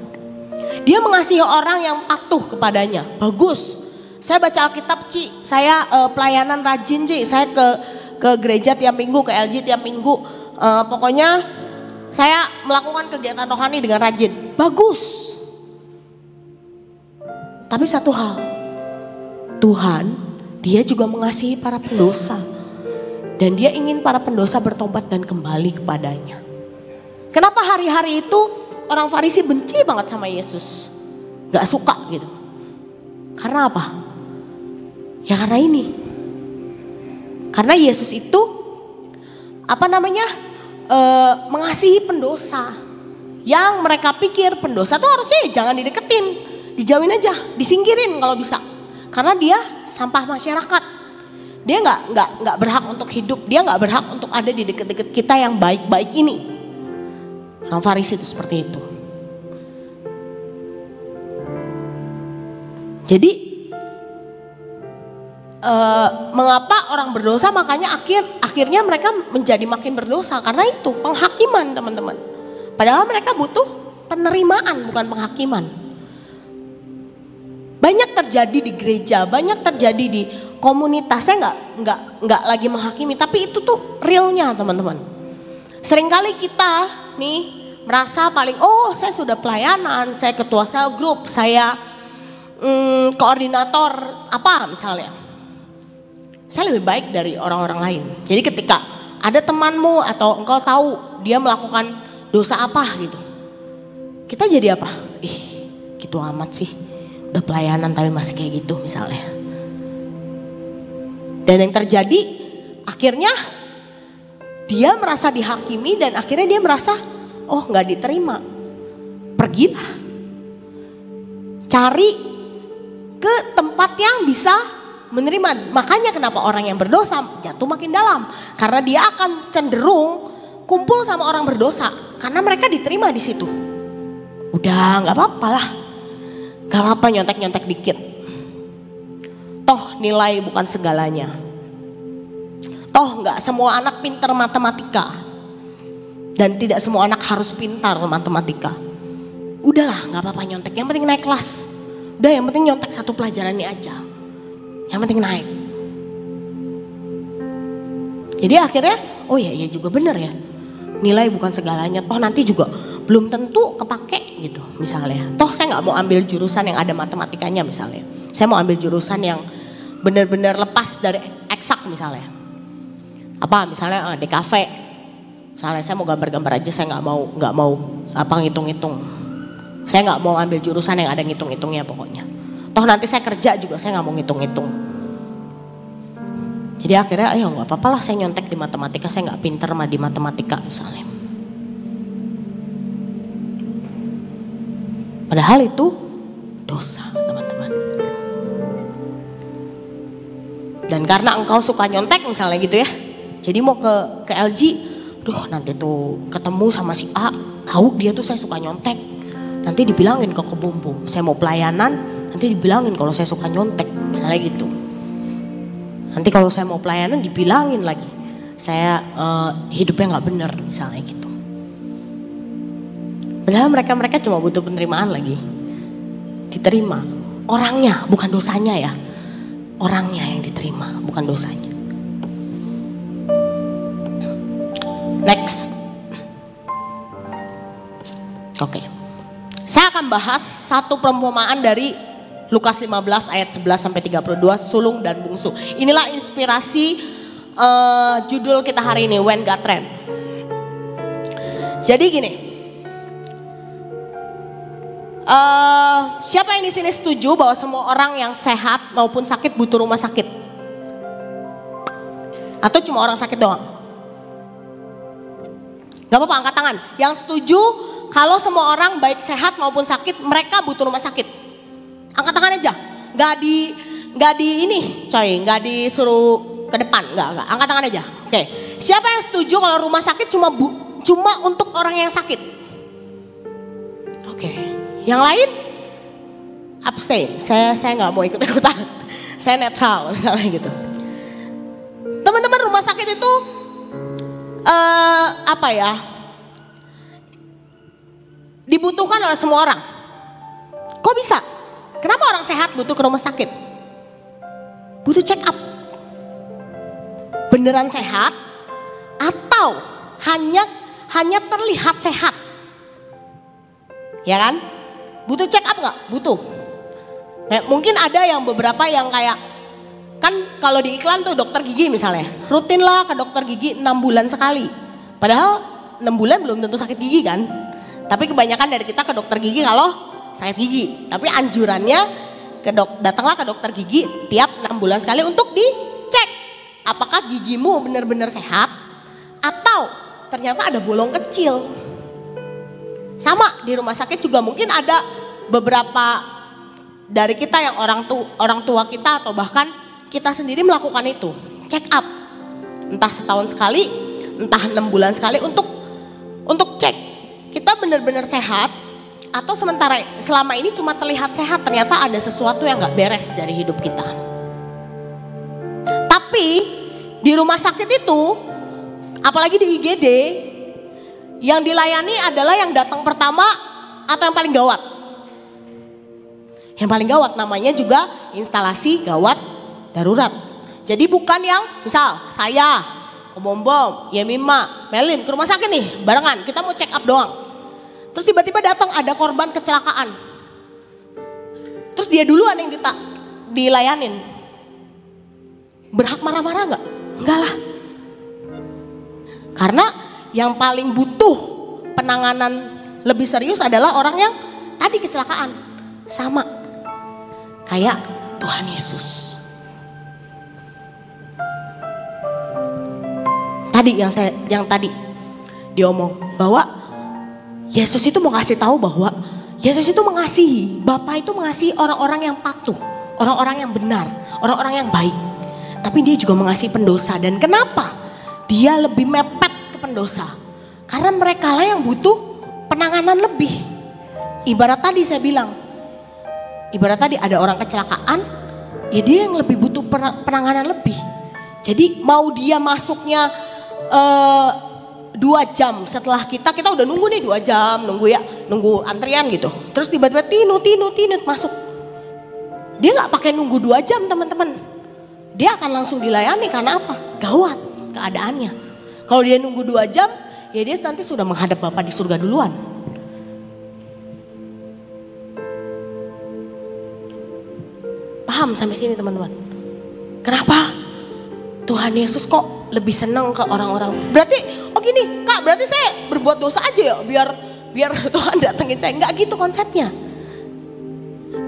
Dia mengasihi orang yang patuh kepadanya. Bagus. Saya baca Alkitab Ci, saya pelayanan rajin Ci, saya ke gereja tiap minggu, ke LG tiap minggu. Pokoknya saya melakukan kegiatan rohani dengan rajin. Bagus. Tapi satu hal, Tuhan, dia juga mengasihi para pendosa. Dan dia ingin para pendosa bertobat dan kembali kepadanya. Kenapa hari-hari itu orang Farisi benci banget sama Yesus? Gak suka gitu. Karena apa? Ya karena ini. Karena Yesus itu mengasihi pendosa. Yang mereka pikir pendosa tuh harusnya jangan dideketin. Dijauhin aja, disingkirin kalau bisa. Karena dia sampah masyarakat. Dia nggak berhak untuk hidup, dia nggak berhak untuk ada di deket-deket kita yang baik-baik ini. Orang Farisi itu seperti itu. Jadi mengapa orang berdosa? Makanya akhirnya mereka menjadi makin berdosa karena itu penghakiman teman-teman. Padahal mereka butuh penerimaan bukan penghakiman. Banyak terjadi di gereja, banyak terjadi di komunitasnya nggak lagi menghakimi, tapi itu tuh realnya teman-teman. Seringkali kita nih merasa paling, saya sudah pelayanan, saya ketua sel group, saya koordinator apa misalnya. Saya lebih baik dari orang-orang lain. Jadi ketika ada temanmu atau engkau tahu dia melakukan dosa apa gitu, kita jadi apa? Gitu amat sih, udah pelayanan tapi masih kayak gitu misalnya. Dan yang terjadi akhirnya dia merasa dihakimi dan akhirnya dia merasa gak diterima. Pergilah. Cari ke tempat yang bisa menerima. Makanya kenapa orang yang berdosa jatuh makin dalam. Karena dia akan cenderung kumpul sama orang berdosa. Karena mereka diterima di situ. Udah gak apa-apa lah. Gak apa-apa nyontek-nyontek dikit. Toh nilai bukan segalanya. Toh gak semua anak pintar matematika. Dan tidak semua anak harus pintar matematika. Udahlah gak apa-apa nyontek, yang penting naik kelas. Udah yang penting nyontek satu pelajaran ini aja. Yang penting naik. Jadi akhirnya, oh iya juga bener ya. Nilai bukan segalanya, toh nanti juga belum tentu kepake gitu misalnya. Toh saya gak mau ambil jurusan yang ada matematikanya misalnya. Saya mau ambil jurusan yang benar-benar lepas dari eksak misalnya. Apa misalnya DKV. Misalnya saya mau gambar-gambar aja, saya nggak mau apa ngitung-ngitung. Saya nggak mau ambil jurusan yang ada ngitung-ngitungnya pokoknya. Toh nanti saya kerja juga saya nggak mau ngitung-ngitung. Jadi akhirnya ayo nggak apa-apa lah saya nyontek di matematika, saya nggak pinter di matematika misalnya. Padahal itu dosa teman-teman. Dan karena engkau suka nyontek misalnya gitu ya. Jadi mau ke LG, duh nanti tuh ketemu sama si A, tahu dia tuh saya suka nyontek. Nanti dibilangin ke Kebum-Bum, saya mau pelayanan, nanti dibilangin kalau saya suka nyontek, misalnya gitu. Nanti kalau saya mau pelayanan dibilangin lagi, saya hidupnya nggak bener, misalnya gitu. Padahal mereka cuma butuh penerimaan lagi, diterima. Orangnya, bukan dosanya ya, orangnya yang diterima, bukan dosanya. Next. Oke. Saya akan bahas satu perumpamaan dari Lukas 15 ayat 11 sampai 32, sulung dan bungsu. Inilah inspirasi judul kita hari ini, When God Reigns. Jadi gini. Siapa yang di sini setuju bahwa semua orang yang sehat maupun sakit butuh rumah sakit? Atau cuma orang sakit doang? Gak apa-apa, angkat tangan. Yang setuju kalau semua orang baik sehat maupun sakit mereka butuh rumah sakit. Angkat tangan aja. Gak di ini coy, gak disuruh ke depan. Gak. Angkat tangan aja. Oke. Siapa yang setuju kalau rumah sakit cuma untuk orang yang sakit? Oke. Yang lain? Abstain. Saya gak mau ikut-ikutan. Saya netral misalnya gitu. Teman-teman, rumah sakit itu apa ya, dibutuhkan oleh semua orang. Kok bisa? Kenapa orang sehat butuh ke rumah sakit? Butuh check up. Beneran sehat atau hanya terlihat sehat? Ya kan? Butuh check up nggak? Butuh. Mungkin ada yang beberapa yang kayak, kan kalau di iklan tuh dokter gigi misalnya, rutinlah ke dokter gigi 6 bulan sekali. Padahal 6 bulan belum tentu sakit gigi kan. Tapi kebanyakan dari kita ke dokter gigi kalau sakit gigi. Tapi anjurannya datanglah ke dokter gigi tiap 6 bulan sekali untuk dicek apakah gigimu benar-benar sehat atau ternyata ada bolong kecil. Sama di rumah sakit juga mungkin ada beberapa dari kita yang orang tua kita atau bahkan kita sendiri melakukan itu, check up, entah setahun sekali, entah 6 bulan sekali untuk cek kita benar-benar sehat atau selama ini cuma terlihat sehat, ternyata ada sesuatu yang nggak beres dari hidup kita. Tapi di rumah sakit itu, apalagi di IGD, yang dilayani adalah yang datang pertama atau yang paling gawat. Yang paling gawat namanya juga instalasi gawat darurat. Jadi bukan yang misal saya, Kebom-Bom, Yemima, Melin ke rumah sakit nih barengan, kita mau check up doang. Terus tiba-tiba datang ada korban kecelakaan. Terus dia duluan yang dilayanin. Berhak marah-marah nggak? Enggak lah. Karena yang paling butuh penanganan lebih serius adalah orang yang tadi kecelakaan. Sama kayak Tuhan Yesus. Tadi yang tadi diomong bahwa Yesus itu mau kasih tahu bahwa Yesus itu mengasihi, Bapa itu mengasihi orang-orang yang patuh, orang-orang yang benar, orang-orang yang baik. Tapi dia juga mengasihi pendosa. Dan kenapa dia lebih mepet ke pendosa? Karena mereka lah yang butuh penanganan lebih. Ibarat tadi saya bilang, ibarat tadi ada orang kecelakaan, ya dia yang lebih butuh penanganan lebih. Jadi mau dia masuknya 2 jam setelah kita udah nunggu nih 2 jam, nunggu antrian gitu. Terus tiba-tiba tinut masuk. Dia nggak pakai nunggu 2 jam teman-teman. Dia akan langsung dilayani karena apa? Gawat keadaannya. Kalau dia nunggu 2 jam, ya dia nanti sudah menghadap Bapa di surga duluan. Paham sampai sini teman-teman? Kenapa Tuhan Yesus kok lebih senang ke orang-orang? Berarti, oh gini Kak, berarti saya berbuat dosa aja ya biar Tuhan datengin saya. Enggak gitu konsepnya.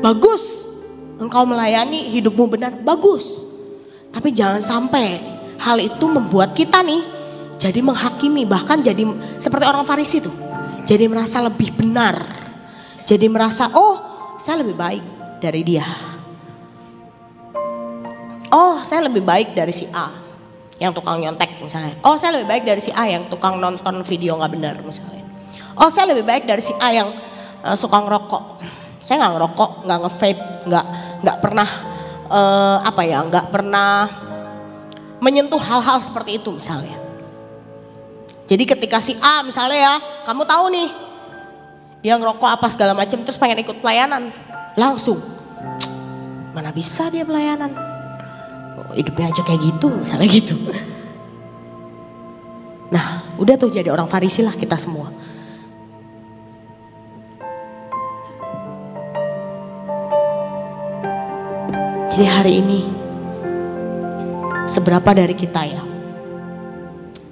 Bagus, engkau melayani hidupmu benar, bagus. Tapi jangan sampai hal itu membuat kita nih jadi menghakimi, bahkan jadi seperti orang Farisi tuh. Jadi merasa lebih benar. Jadi merasa, oh saya lebih baik dari dia. Oh saya lebih baik dari si A yang tukang nyontek misalnya. Oh saya lebih baik dari si A yang tukang nonton video gak benar misalnya. Oh saya lebih baik dari si A yang suka ngerokok. Saya gak ngerokok, gak nge-vape, gak pernah gak pernah menyentuh hal-hal seperti itu misalnya. Jadi ketika si A misalnya ya, kamu tahu nih dia ngerokok apa segala macam terus pengen ikut pelayanan, langsung mana bisa dia pelayanan, hidupnya aja kayak gitu misalnya gitu. Nah udah tuh jadi orang Farisi lah kita semua. Jadi hari ini seberapa dari kita ya,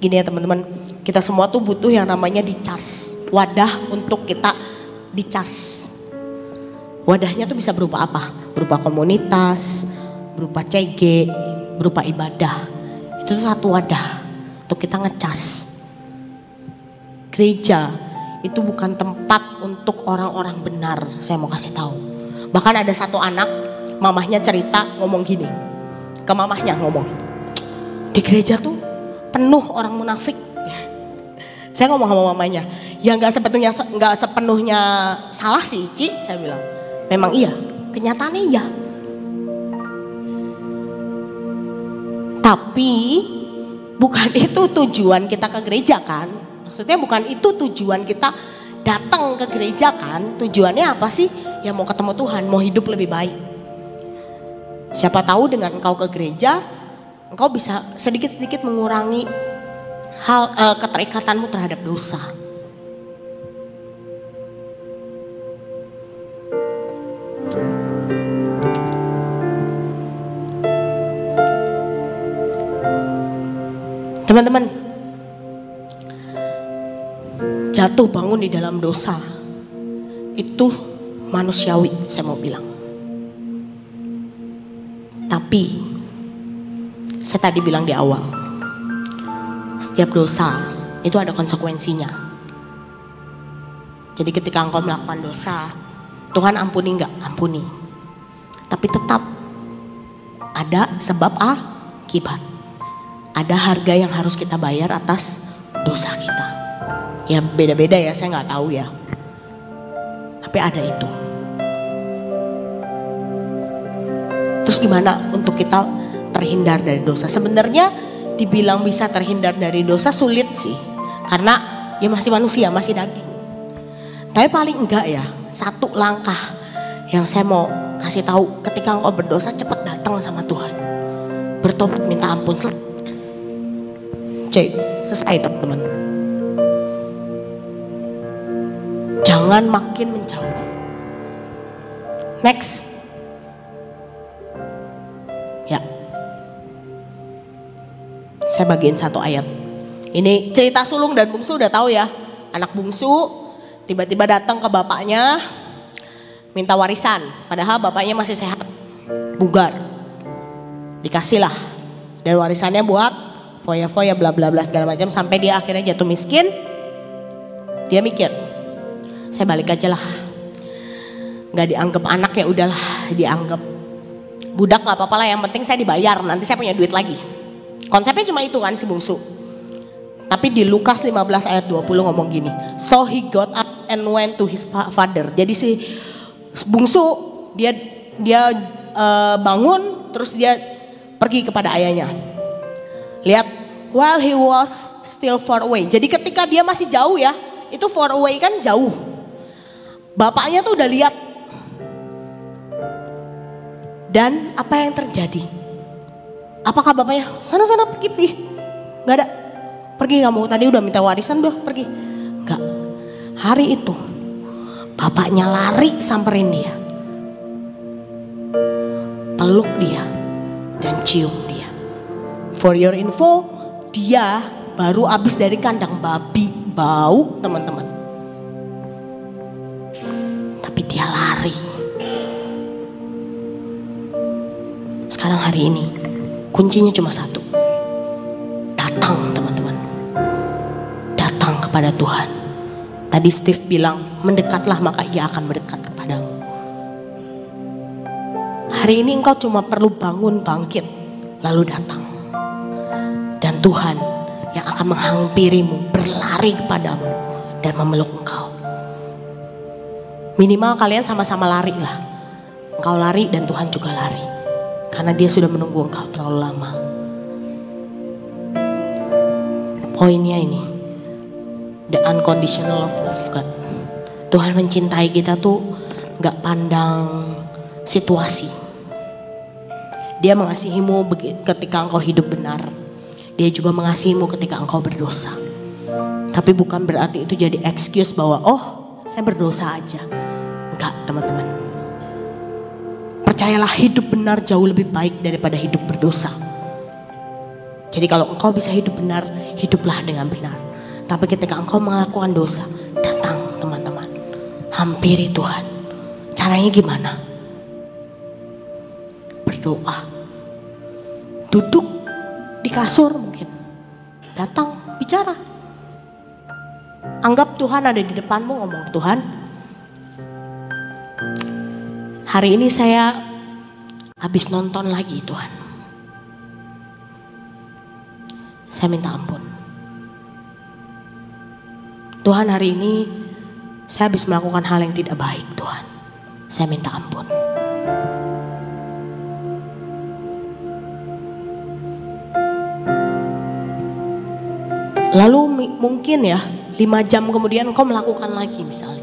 gini ya teman-teman, kita semua tuh butuh yang namanya di-charge, wadah untuk kita di-charge. Wadahnya tuh bisa berupa apa? Berupa komunitas, berupa CG, berupa ibadah. Itu tuh satu wadah untuk kita nge-charge. Gereja itu bukan tempat untuk orang-orang benar, saya mau kasih tahu. Bahkan ada satu anak, mamahnya cerita ngomong gini, ke mamahnya ngomong, di gereja tuh penuh orang munafik. Saya ngomong sama mamanya, ya nggak sepenuhnya salah sih Ci, saya bilang. Memang iya, kenyataannya iya. Tapi bukan itu tujuan kita ke gereja kan? Maksudnya bukan itu tujuan kita datang ke gereja kan? Tujuannya apa sih? Ya mau ketemu Tuhan, mau hidup lebih baik. Siapa tahu dengan engkau ke gereja, engkau bisa sedikit-sedikit mengurangi keterikatanmu terhadap dosa. Teman-teman, jatuh bangun di dalam dosa itu manusiawi, saya mau bilang. Tapi saya tadi bilang di awal, setiap dosa itu ada konsekuensinya. Jadi ketika engkau melakukan dosa, Tuhan ampuni enggak? Ampuni. Tapi tetap ada sebab akibat. Ada harga yang harus kita bayar atas dosa kita. Ya beda-beda ya, saya nggak tahu ya. Tapi ada itu. Terus gimana untuk kita terhindar dari dosa? Sebenarnya dibilang bisa terhindar dari dosa sulit sih. Karena ya masih manusia, masih daging. Tapi paling enggak ya, satu langkah yang saya mau kasih tahu, ketika engkau berdosa cepat datang sama Tuhan. Bertobat minta ampun. Selesai teman-teman. Jangan makin menjauh. Next. Ya. Saya bagiin satu ayat. Ini cerita sulung dan bungsu udah tahu ya. Anak bungsu tiba-tiba datang ke bapaknya minta warisan. Padahal bapaknya masih sehat, bugar. Dikasihlah. Dan warisannya buat foya-foya bla bla bla segala macam sampai dia akhirnya jatuh miskin. Dia mikir, saya balik aja lah. Gak dianggap anak ya udahlah, dianggap budak gak apa-apa lah, yang penting saya dibayar, nanti saya punya duit lagi. Konsepnya cuma itu kan si bungsu. Tapi di Lukas 15 ayat 20 ngomong gini, so he got up and went to his father. Jadi si bungsu dia bangun terus dia pergi kepada ayahnya. Lihat, while he was still far away. Jadi ketika dia masih jauh ya, itu far away kan jauh. Bapaknya tuh udah lihat. Dan apa yang terjadi? Apakah bapaknya, sana pergi. Gak ada. Pergi kamu, tadi udah minta warisan, udah pergi. Enggak. Hari itu bapaknya lari samperin dia. Peluk dia dan cium dia. For your info, dia baru habis dari kandang babi, bau teman-teman. Tapi dia lari. Sekarang hari ini kuncinya cuma satu. Datang teman-teman. Datang kepada Tuhan. Tadi Steve bilang, mendekatlah maka ia akan mendekat kepadamu. Hari ini engkau cuma perlu bangun bangkit, lalu datang. Dan Tuhan yang akan menghampirimu, berlari kepadamu dan memeluk engkau. Minimal kalian sama-sama lari lah. Engkau lari dan Tuhan juga lari. Karena dia sudah menunggu engkau terlalu lama. Poinnya ini, the unconditional love of God. Tuhan mencintai kita tuh gak pandang situasi. Dia mengasihimu ketika engkau hidup benar. Dia juga mengasihimu ketika engkau berdosa. Tapi bukan berarti itu jadi excuse bahwa oh saya berdosa aja. Enggak teman-teman. Percayalah, hidup benar jauh lebih baik daripada hidup berdosa. Jadi kalau engkau bisa hidup benar, hiduplah dengan benar. Tapi ketika engkau melakukan dosa, datang teman-teman. Hampiri Tuhan. Caranya gimana? Berdoa. Duduk di kasur mungkin. Datang, bicara. Anggap Tuhan ada di depanmu, ngomong, Tuhan, hari ini saya habis nonton lagi Tuhan. Saya minta ampun. Tuhan, hari ini saya habis melakukan hal yang tidak baik Tuhan. Saya minta ampun. Lalu mungkin ya 5 jam kemudian kau melakukan lagi misalnya.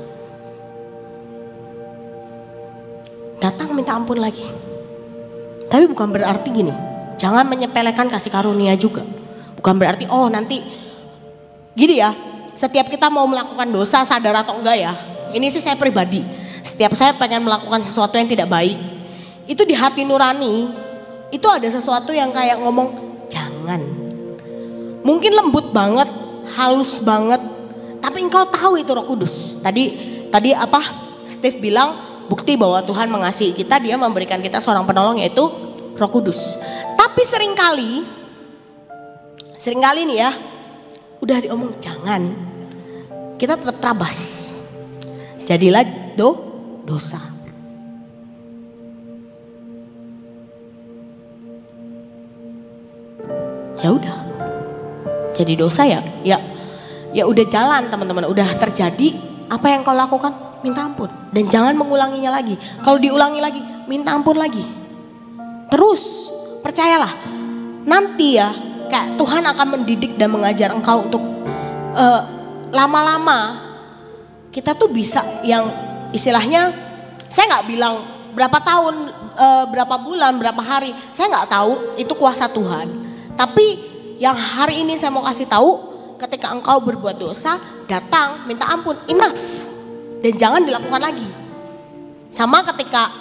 Datang minta ampun lagi. Tapi bukan berarti gini, jangan menyepelekan kasih karunia juga. Bukan berarti oh nanti gini ya, setiap kita mau melakukan dosa sadar atau enggak ya. Ini sih saya pribadi. Setiap saya pengen melakukan sesuatu yang tidak baik, itu di hati nurani, itu ada sesuatu yang kayak ngomong jangan. Mungkin lembut banget, halus banget, tapi engkau tahu itu Roh Kudus. Tadi apa Steve bilang, bukti bahwa Tuhan mengasihi kita, dia memberikan kita seorang penolong yaitu Roh Kudus. Tapi seringkali nih ya, udah diomong jangan, kita tetap terabas. Jadilah dosa. Ya udah. Jadi dosa ya udah jalan teman-teman, udah terjadi. Apa yang kau lakukan, minta ampun dan jangan mengulanginya lagi. Kalau diulangi lagi, minta ampun lagi. Terus percayalah, nanti ya kayak Tuhan akan mendidik dan mengajar engkau untuk lama-lama kita tuh bisa yang istilahnya, saya nggak bilang berapa tahun, berapa bulan, berapa hari, saya nggak tahu, itu kuasa Tuhan. Tapi yang hari ini saya mau kasih tahu, ketika engkau berbuat dosa, datang minta ampun, enough, dan jangan dilakukan lagi. Sama ketika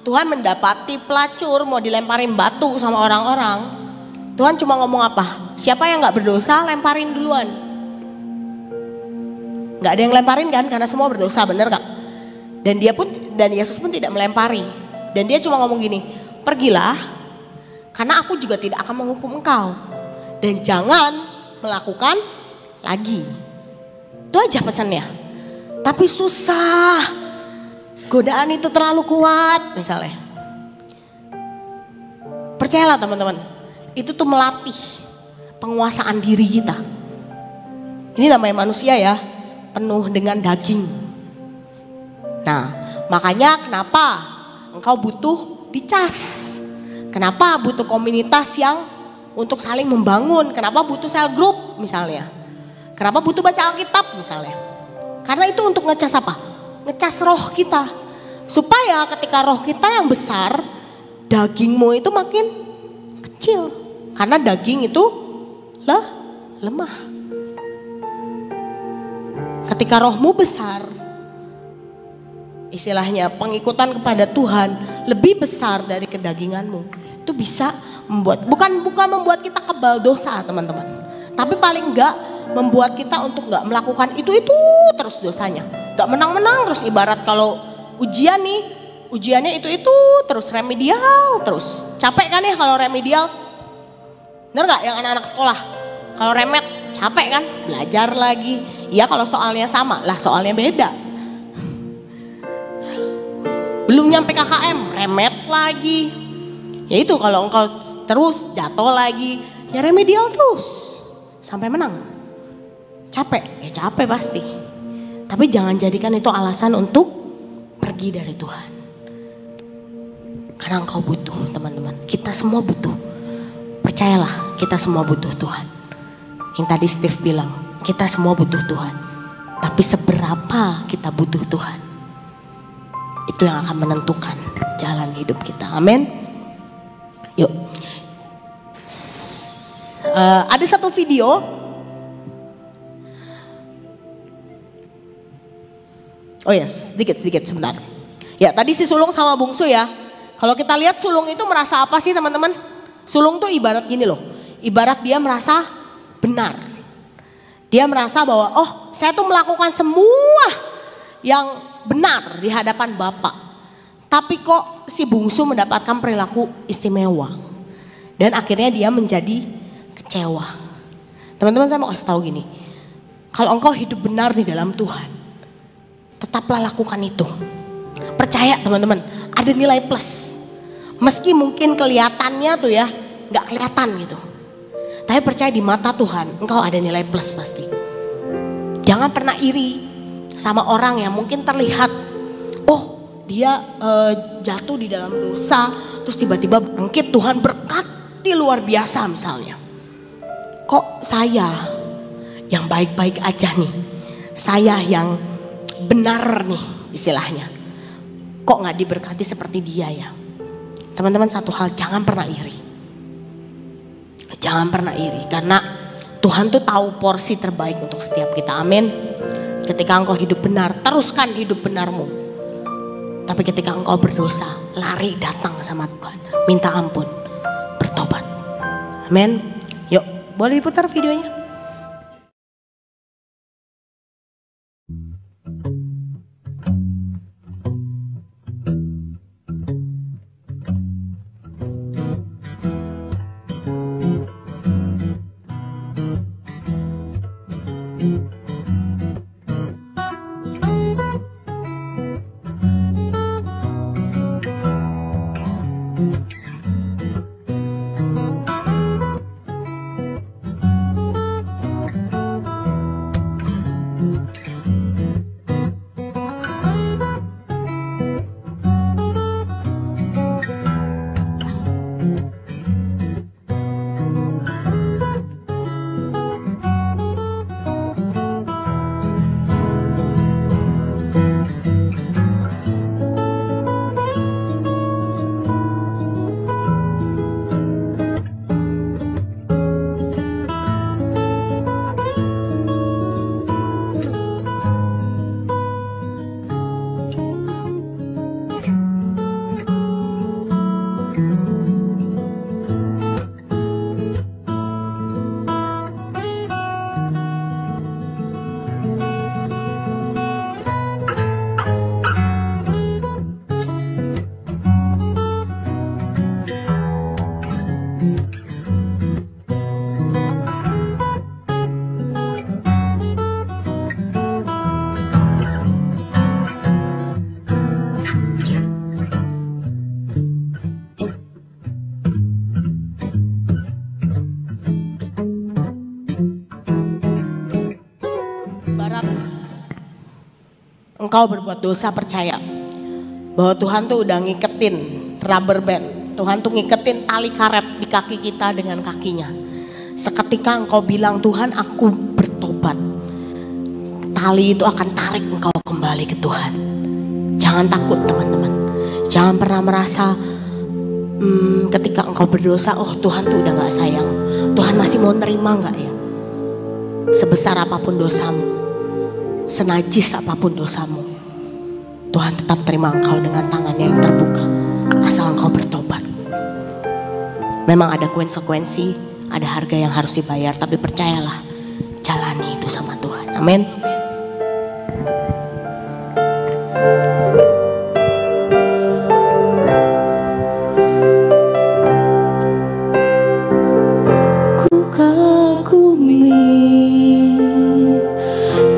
Tuhan mendapati pelacur mau dilemparin batu sama orang-orang, Tuhan cuma ngomong apa? Siapa yang nggak berdosa lemparin duluan. Nggak ada yang lemparin kan, karena semua berdosa, bener Kak? Dan Yesus pun tidak melempari. Dan dia cuma ngomong gini, pergilah, karena aku juga tidak akan menghukum engkau. Dan jangan melakukan lagi. Itu aja pesannya. Tapi susah. Godaan itu terlalu kuat misalnya. Percayalah teman-teman, itu tuh melatih penguasaan diri kita. Ini namanya manusia ya, penuh dengan daging. Nah, makanya kenapa engkau butuh dicas? Kenapa butuh komunitas yang untuk saling membangun? Kenapa butuh sel group misalnya? Kenapa butuh baca Alkitab misalnya? Karena itu untuk ngecas apa? Ngecas roh kita. Supaya ketika roh kita yang besar, dagingmu itu makin kecil. Karena daging itu lemah. Ketika rohmu besar, istilahnya pengikutan kepada Tuhan lebih besar dari kedaginganmu, itu bisa membuat, bukan membuat kita kebal dosa teman-teman, tapi paling enggak membuat kita untuk enggak melakukan itu terus dosanya, enggak menang-menang terus. Ibarat kalau ujian nih, ujiannya itu terus remedial terus. Capek kan ya kalau remedial? Bener nggak yang anak-anak sekolah? Kalau remet capek kan? Belajar lagi. Iya kalau soalnya sama lah, soalnya beda. Belum nyampe KKM, remet lagi. Ya itu kalau engkau terus jatuh lagi, ya remedial terus sampai menang. Capek, ya capek pasti. Tapi jangan jadikan itu alasan untuk pergi dari Tuhan. Karena engkau butuh teman-teman, kita semua butuh. Percayalah, kita semua butuh Tuhan. Yang tadi Steve bilang, kita semua butuh Tuhan. Tapi seberapa kita butuh Tuhan, itu yang akan menentukan jalan hidup kita. Amin. Yuk. Ada satu video. Oh yes, sedikit sebentar. Ya tadi si sulung sama bungsu ya. Kalau kita lihat sulung itu merasa apa sih teman-teman? Sulung tuh ibarat gini loh. Ibarat dia merasa benar. Dia merasa bahwa oh saya tuh melakukan semua yang benar di hadapan Bapak. Tapi kok si bungsu mendapatkan perilaku istimewa. Dan akhirnya dia menjadi kecewa. Teman-teman saya mau kasih tahu gini. Kalau engkau hidup benar di dalam Tuhan, tetaplah lakukan itu. Percaya teman-teman, ada nilai plus. Meski mungkin kelihatannya tuh ya gak kelihatan gitu. Tapi percaya di mata Tuhan, engkau ada nilai plus pasti. Jangan pernah iri sama orang yang mungkin terlihat, oh dia jatuh di dalam dosa, terus tiba-tiba bangkit, Tuhan berkati luar biasa misalnya. Kok saya yang baik-baik aja nih, saya yang benar nih istilahnya, kok gak diberkati seperti dia ya. Teman-teman satu hal, jangan pernah iri. Jangan pernah iri, karena Tuhan tuh tahu porsi terbaik untuk setiap kita. Amin. Ketika engkau hidup benar, teruskan hidup benarmu. Tapi ketika engkau berdosa, lari datang sama Tuhan, minta ampun, bertobat. Amin. Yuk, boleh diputar videonya. engkau berbuat dosa, percaya bahwa Tuhan tuh udah ngiketin rubber band. Tuhan tuh ngiketin tali karet di kaki kita dengan kakinya. Seketika engkau bilang, Tuhan aku bertobat, tali itu akan tarik engkau kembali ke Tuhan. Jangan takut teman-teman. Jangan pernah merasa ketika engkau berdosa, oh Tuhan tuh udah gak sayang. Tuhan masih mau nerima gak ya? Sebesar apapun dosamu, senajis apapun dosamu, Tuhan tetap terima engkau dengan tangannya yang terbuka. Asal engkau bertobat. Memang ada konsekuensi, ada harga yang harus dibayar, tapi percayalah, jalani itu sama Tuhan. Amin. Ku kagumi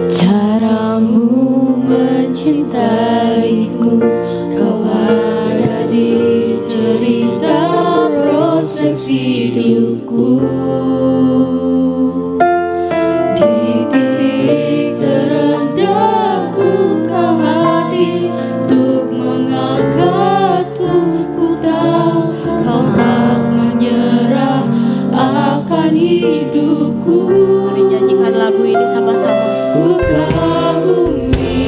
caramu mencintaiku, kau ada di cerita proses hidupku. Di titik terendahku kau hadir untuk mengangkatku. Ku tahu kau tak menyerah akan hidupku. Mari nyanyikan lagu ini sama-sama. Ku kagumi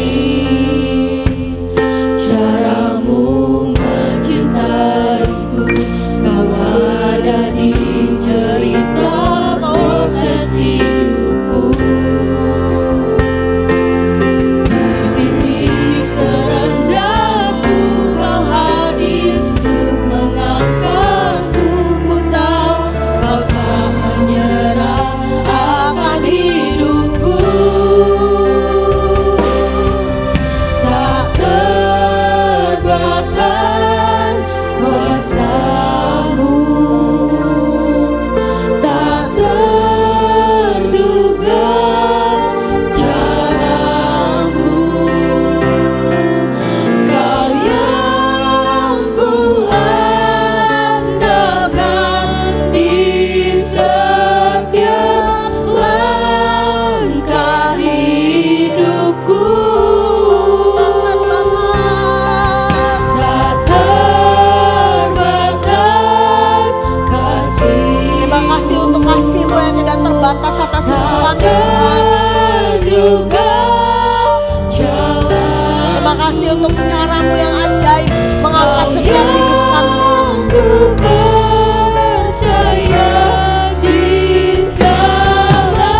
caramu mencintaiku, kau ada di cerita proses hidupku. Di titik terendahku kau hadir untuk mengangkatku. Ku tahu kau tak menyerah akan hidupku. Tak terbatas kuasamu, tak terduga caramu. Kau yang ku andalkan di setiap langkah hidupku. Tak terbatas kasih. Terima kasih untuk kasih-Mu yang tidak terbatas atas hidup kami, Tuhan. Terduga jalan. Terima kasih untuk cara-Mu yang ajaib mengangkat setiap hidup kami. Ku percaya di segala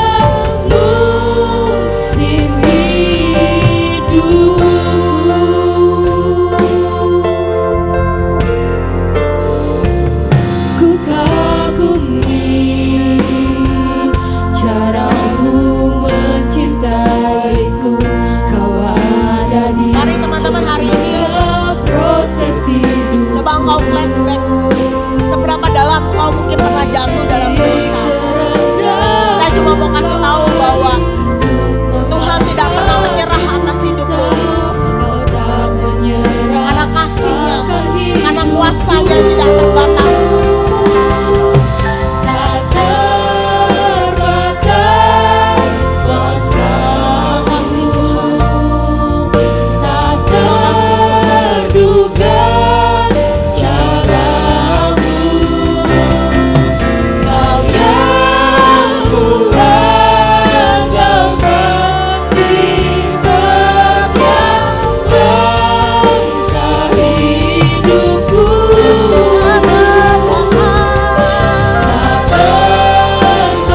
musim hidupku. Ku kagumi caramu mencintaiku, kau ada di Mari teman-teman hari ini proses hidup. coba engkau flashback. Seberapa dalam engkau mungkin pernah jatuh dalam dosa. Saya cuma mau kasih tahu bahwa Tuhan tidak pernah menyerah atas hidupmu. Karena kasih-Nya, karena kuasa-Nya yang tidak terbatas. Tak terbatas kuasa, Terima kasih Tuhan. tak terduga caramu. Kau yang ku andalkan di setiap langkah hidupku. Tak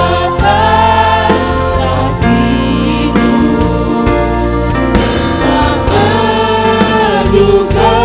terbatas kasih-Mu, tak terduga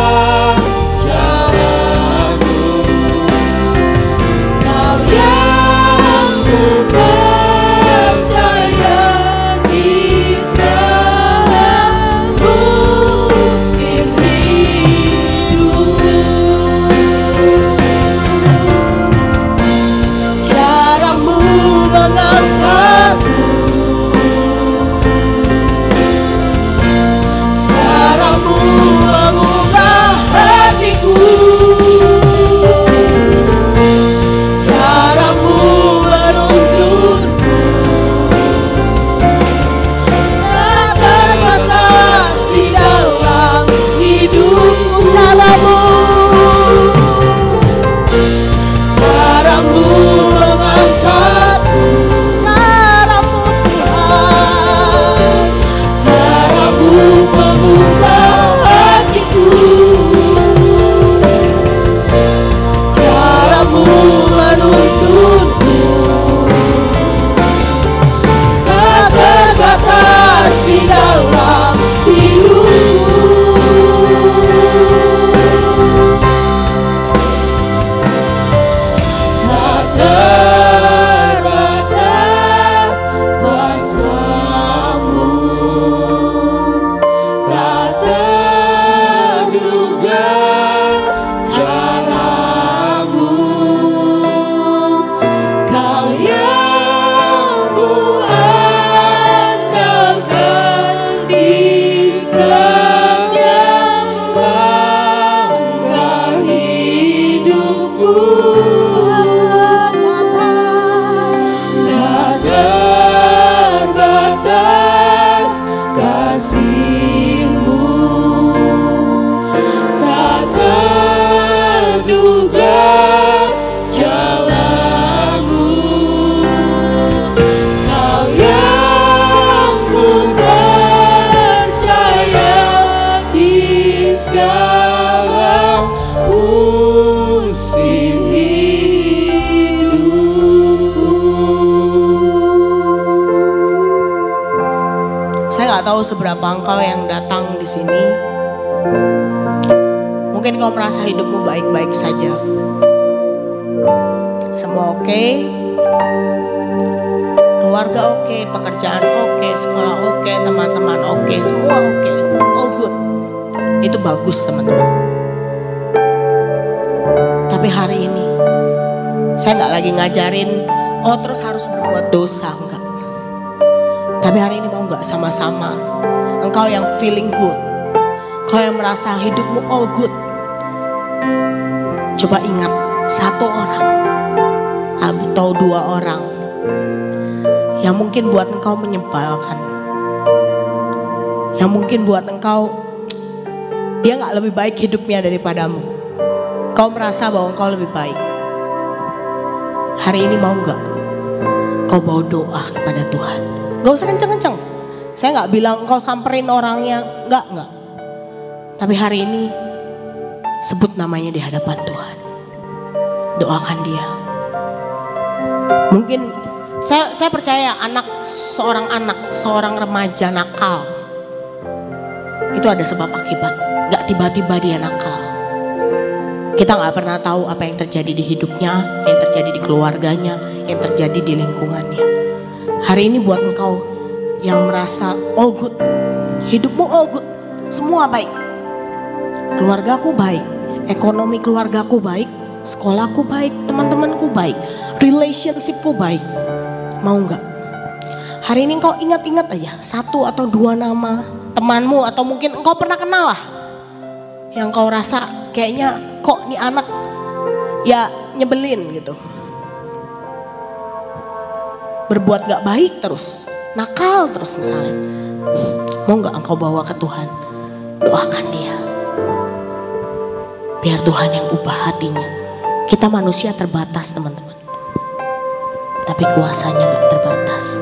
caramu, Kau yang ku andalkan di setiap langkah hidupku. Tak terbatas kasih-Mu, tak terduga jalan-Mu, Kau yang ku percaya di segala musim hidupku. Saya nggak tahu seberapa engkau yang datang di sini. Mungkin kau merasa hidupmu baik-baik saja. Semua oke, keluarga oke, pekerjaan oke, sekolah oke, teman-teman oke, semua oke, all good. Itu bagus teman-teman. Tapi hari ini saya nggak lagi ngajarin, oh terus harus berbuat dosa, enggak. Tapi hari ini mau nggak sama-sama, engkau yang feeling good, kau yang merasa hidupmu all good. Coba ingat satu orang atau dua orang yang mungkin buat engkau menyebalkan, yang mungkin buat engkau dia nggak lebih baik hidupnya daripadamu. Kau merasa bahwa engkau lebih baik. Hari ini mau nggak kau bawa doa kepada Tuhan? Gak usah kenceng-kenceng. Saya nggak bilang engkau samperin orangnya, nggak. Tapi hari ini sebut namanya di hadapan Tuhan. Doakan dia. Mungkin saya percaya seorang remaja nakal itu ada sebab akibat. Gak tiba-tiba dia nakal. Kita gak pernah tahu apa yang terjadi di hidupnya, yang terjadi di keluarganya, yang terjadi di lingkungannya. Hari ini buat engkau yang merasa all good, hidupmu all good, semua baik. Keluargaku baik, ekonomi keluargaku baik, sekolahku baik, teman-temanku baik, relationshipku baik. Mau nggak? Hari ini engkau ingat-ingat aja satu atau dua nama temanmu atau mungkin engkau pernah kenal lah, yang kau rasa kayaknya kok nih anak ya nyebelin gitu, berbuat gak baik terus, nakal terus misalnya. Mau gak engkau bawa ke Tuhan? Doakan dia. Biar Tuhan yang ubah hatinya. Kita manusia terbatas teman-teman. Tapi kuasanya gak terbatas.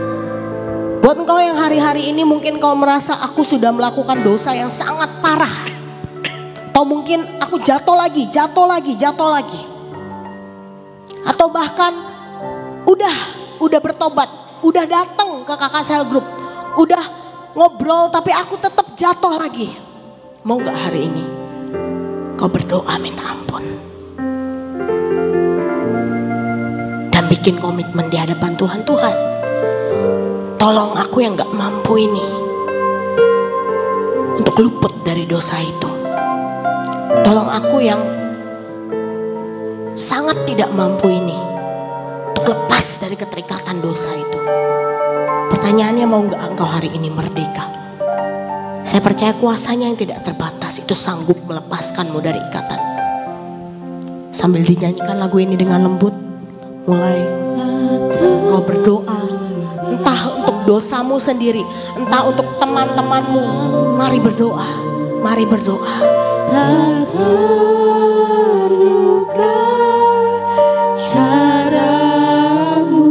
Buat engkau yang hari-hari ini mungkin kau merasa aku sudah melakukan dosa yang sangat parah. Atau mungkin aku jatuh lagi. Atau bahkan udah bertobat, udah datang ke kakak sel group, udah ngobrol tapi aku tetap jatuh lagi. Mau gak hari ini kau berdoa minta ampun dan bikin komitmen di hadapan Tuhan? Tuhan, tolong aku yang gak mampu ini untuk luput dari dosa itu. Tolong aku yang sangat tidak mampu ini untuk lepas dari keterikatan dosa itu. Pertanyaannya, mau gak engkau hari ini merdeka? Saya percaya kuasanya yang tidak terbatas itu sanggup melepaskanmu dari ikatan. Sambil dinyanyikan lagu ini dengan lembut, mulai kau berdoa, entah untuk dosamu sendiri, entah untuk teman-temanmu. Mari berdoa, mari berdoa. Tak terduga caramu,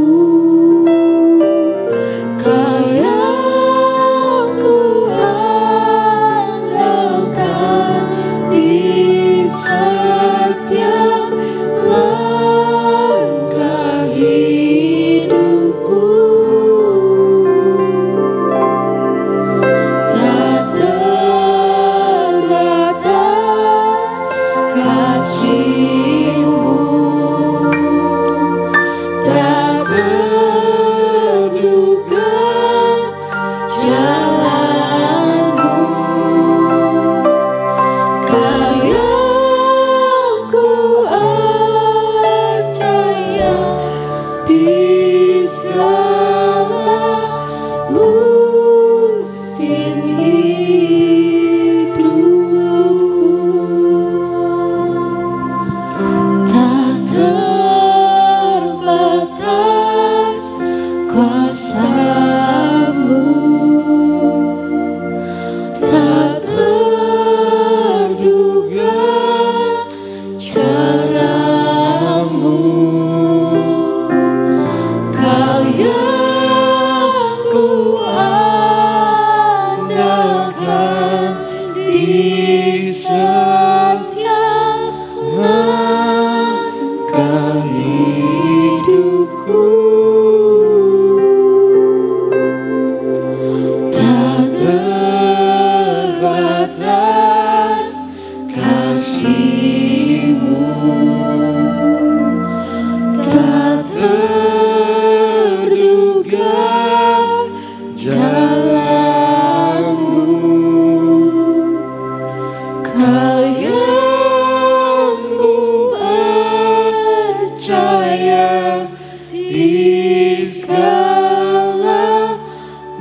Kau yang ku andalkan di setiap langkah hidupku. Tak terbatas kasih-Mu tak terduga, jalan-Mu Kau yang ku percaya di segala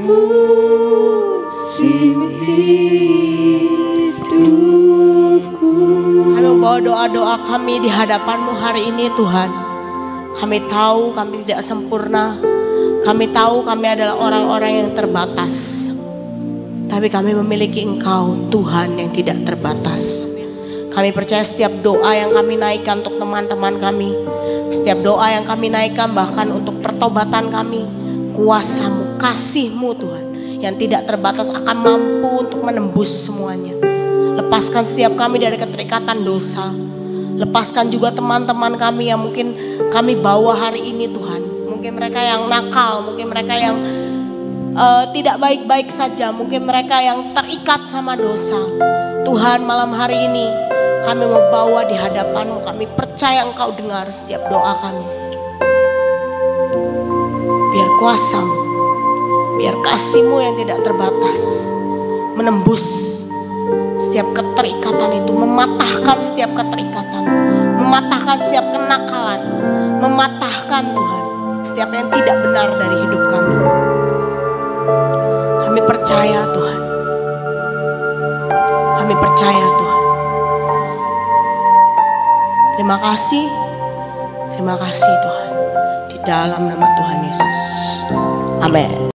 musim hidupku. Kami membawa doa-doa kami di hadapan-Mu hari ini Tuhan. Kami tahu kami tidak sempurna. Kami tahu kami adalah orang-orang yang terbatas. Tapi kami memiliki Engkau, Tuhan yang tidak terbatas. Kami percaya setiap doa yang kami naikkan untuk teman-teman kami, setiap doa yang kami naikkan bahkan untuk pertobatan kami, kuasa-Mu, kasih-Mu Tuhan, yang tidak terbatas akan mampu untuk menembus semuanya. Lepaskan setiap kami dari keterikatan dosa. Lepaskan juga teman-teman kami yang mungkin kami bawa hari ini Tuhan. Mungkin mereka yang nakal, mungkin mereka yang tidak baik-baik saja, mungkin mereka yang terikat sama dosa. Tuhan, malam hari ini kami mau bawa di hadapan-Mu. Kami percaya Engkau dengar setiap doa kami. Biar kuasa-Mu, biar kasih-Mu yang tidak terbatas menembus setiap keterikatan itu, mematahkan setiap keterikatan, mematahkan setiap kenakalan, mematahkan Tuhan setiap yang tidak benar dari hidup kami. Kami percaya Tuhan, kami percaya Tuhan. Terima kasih Tuhan, di dalam nama Tuhan Yesus. Amin.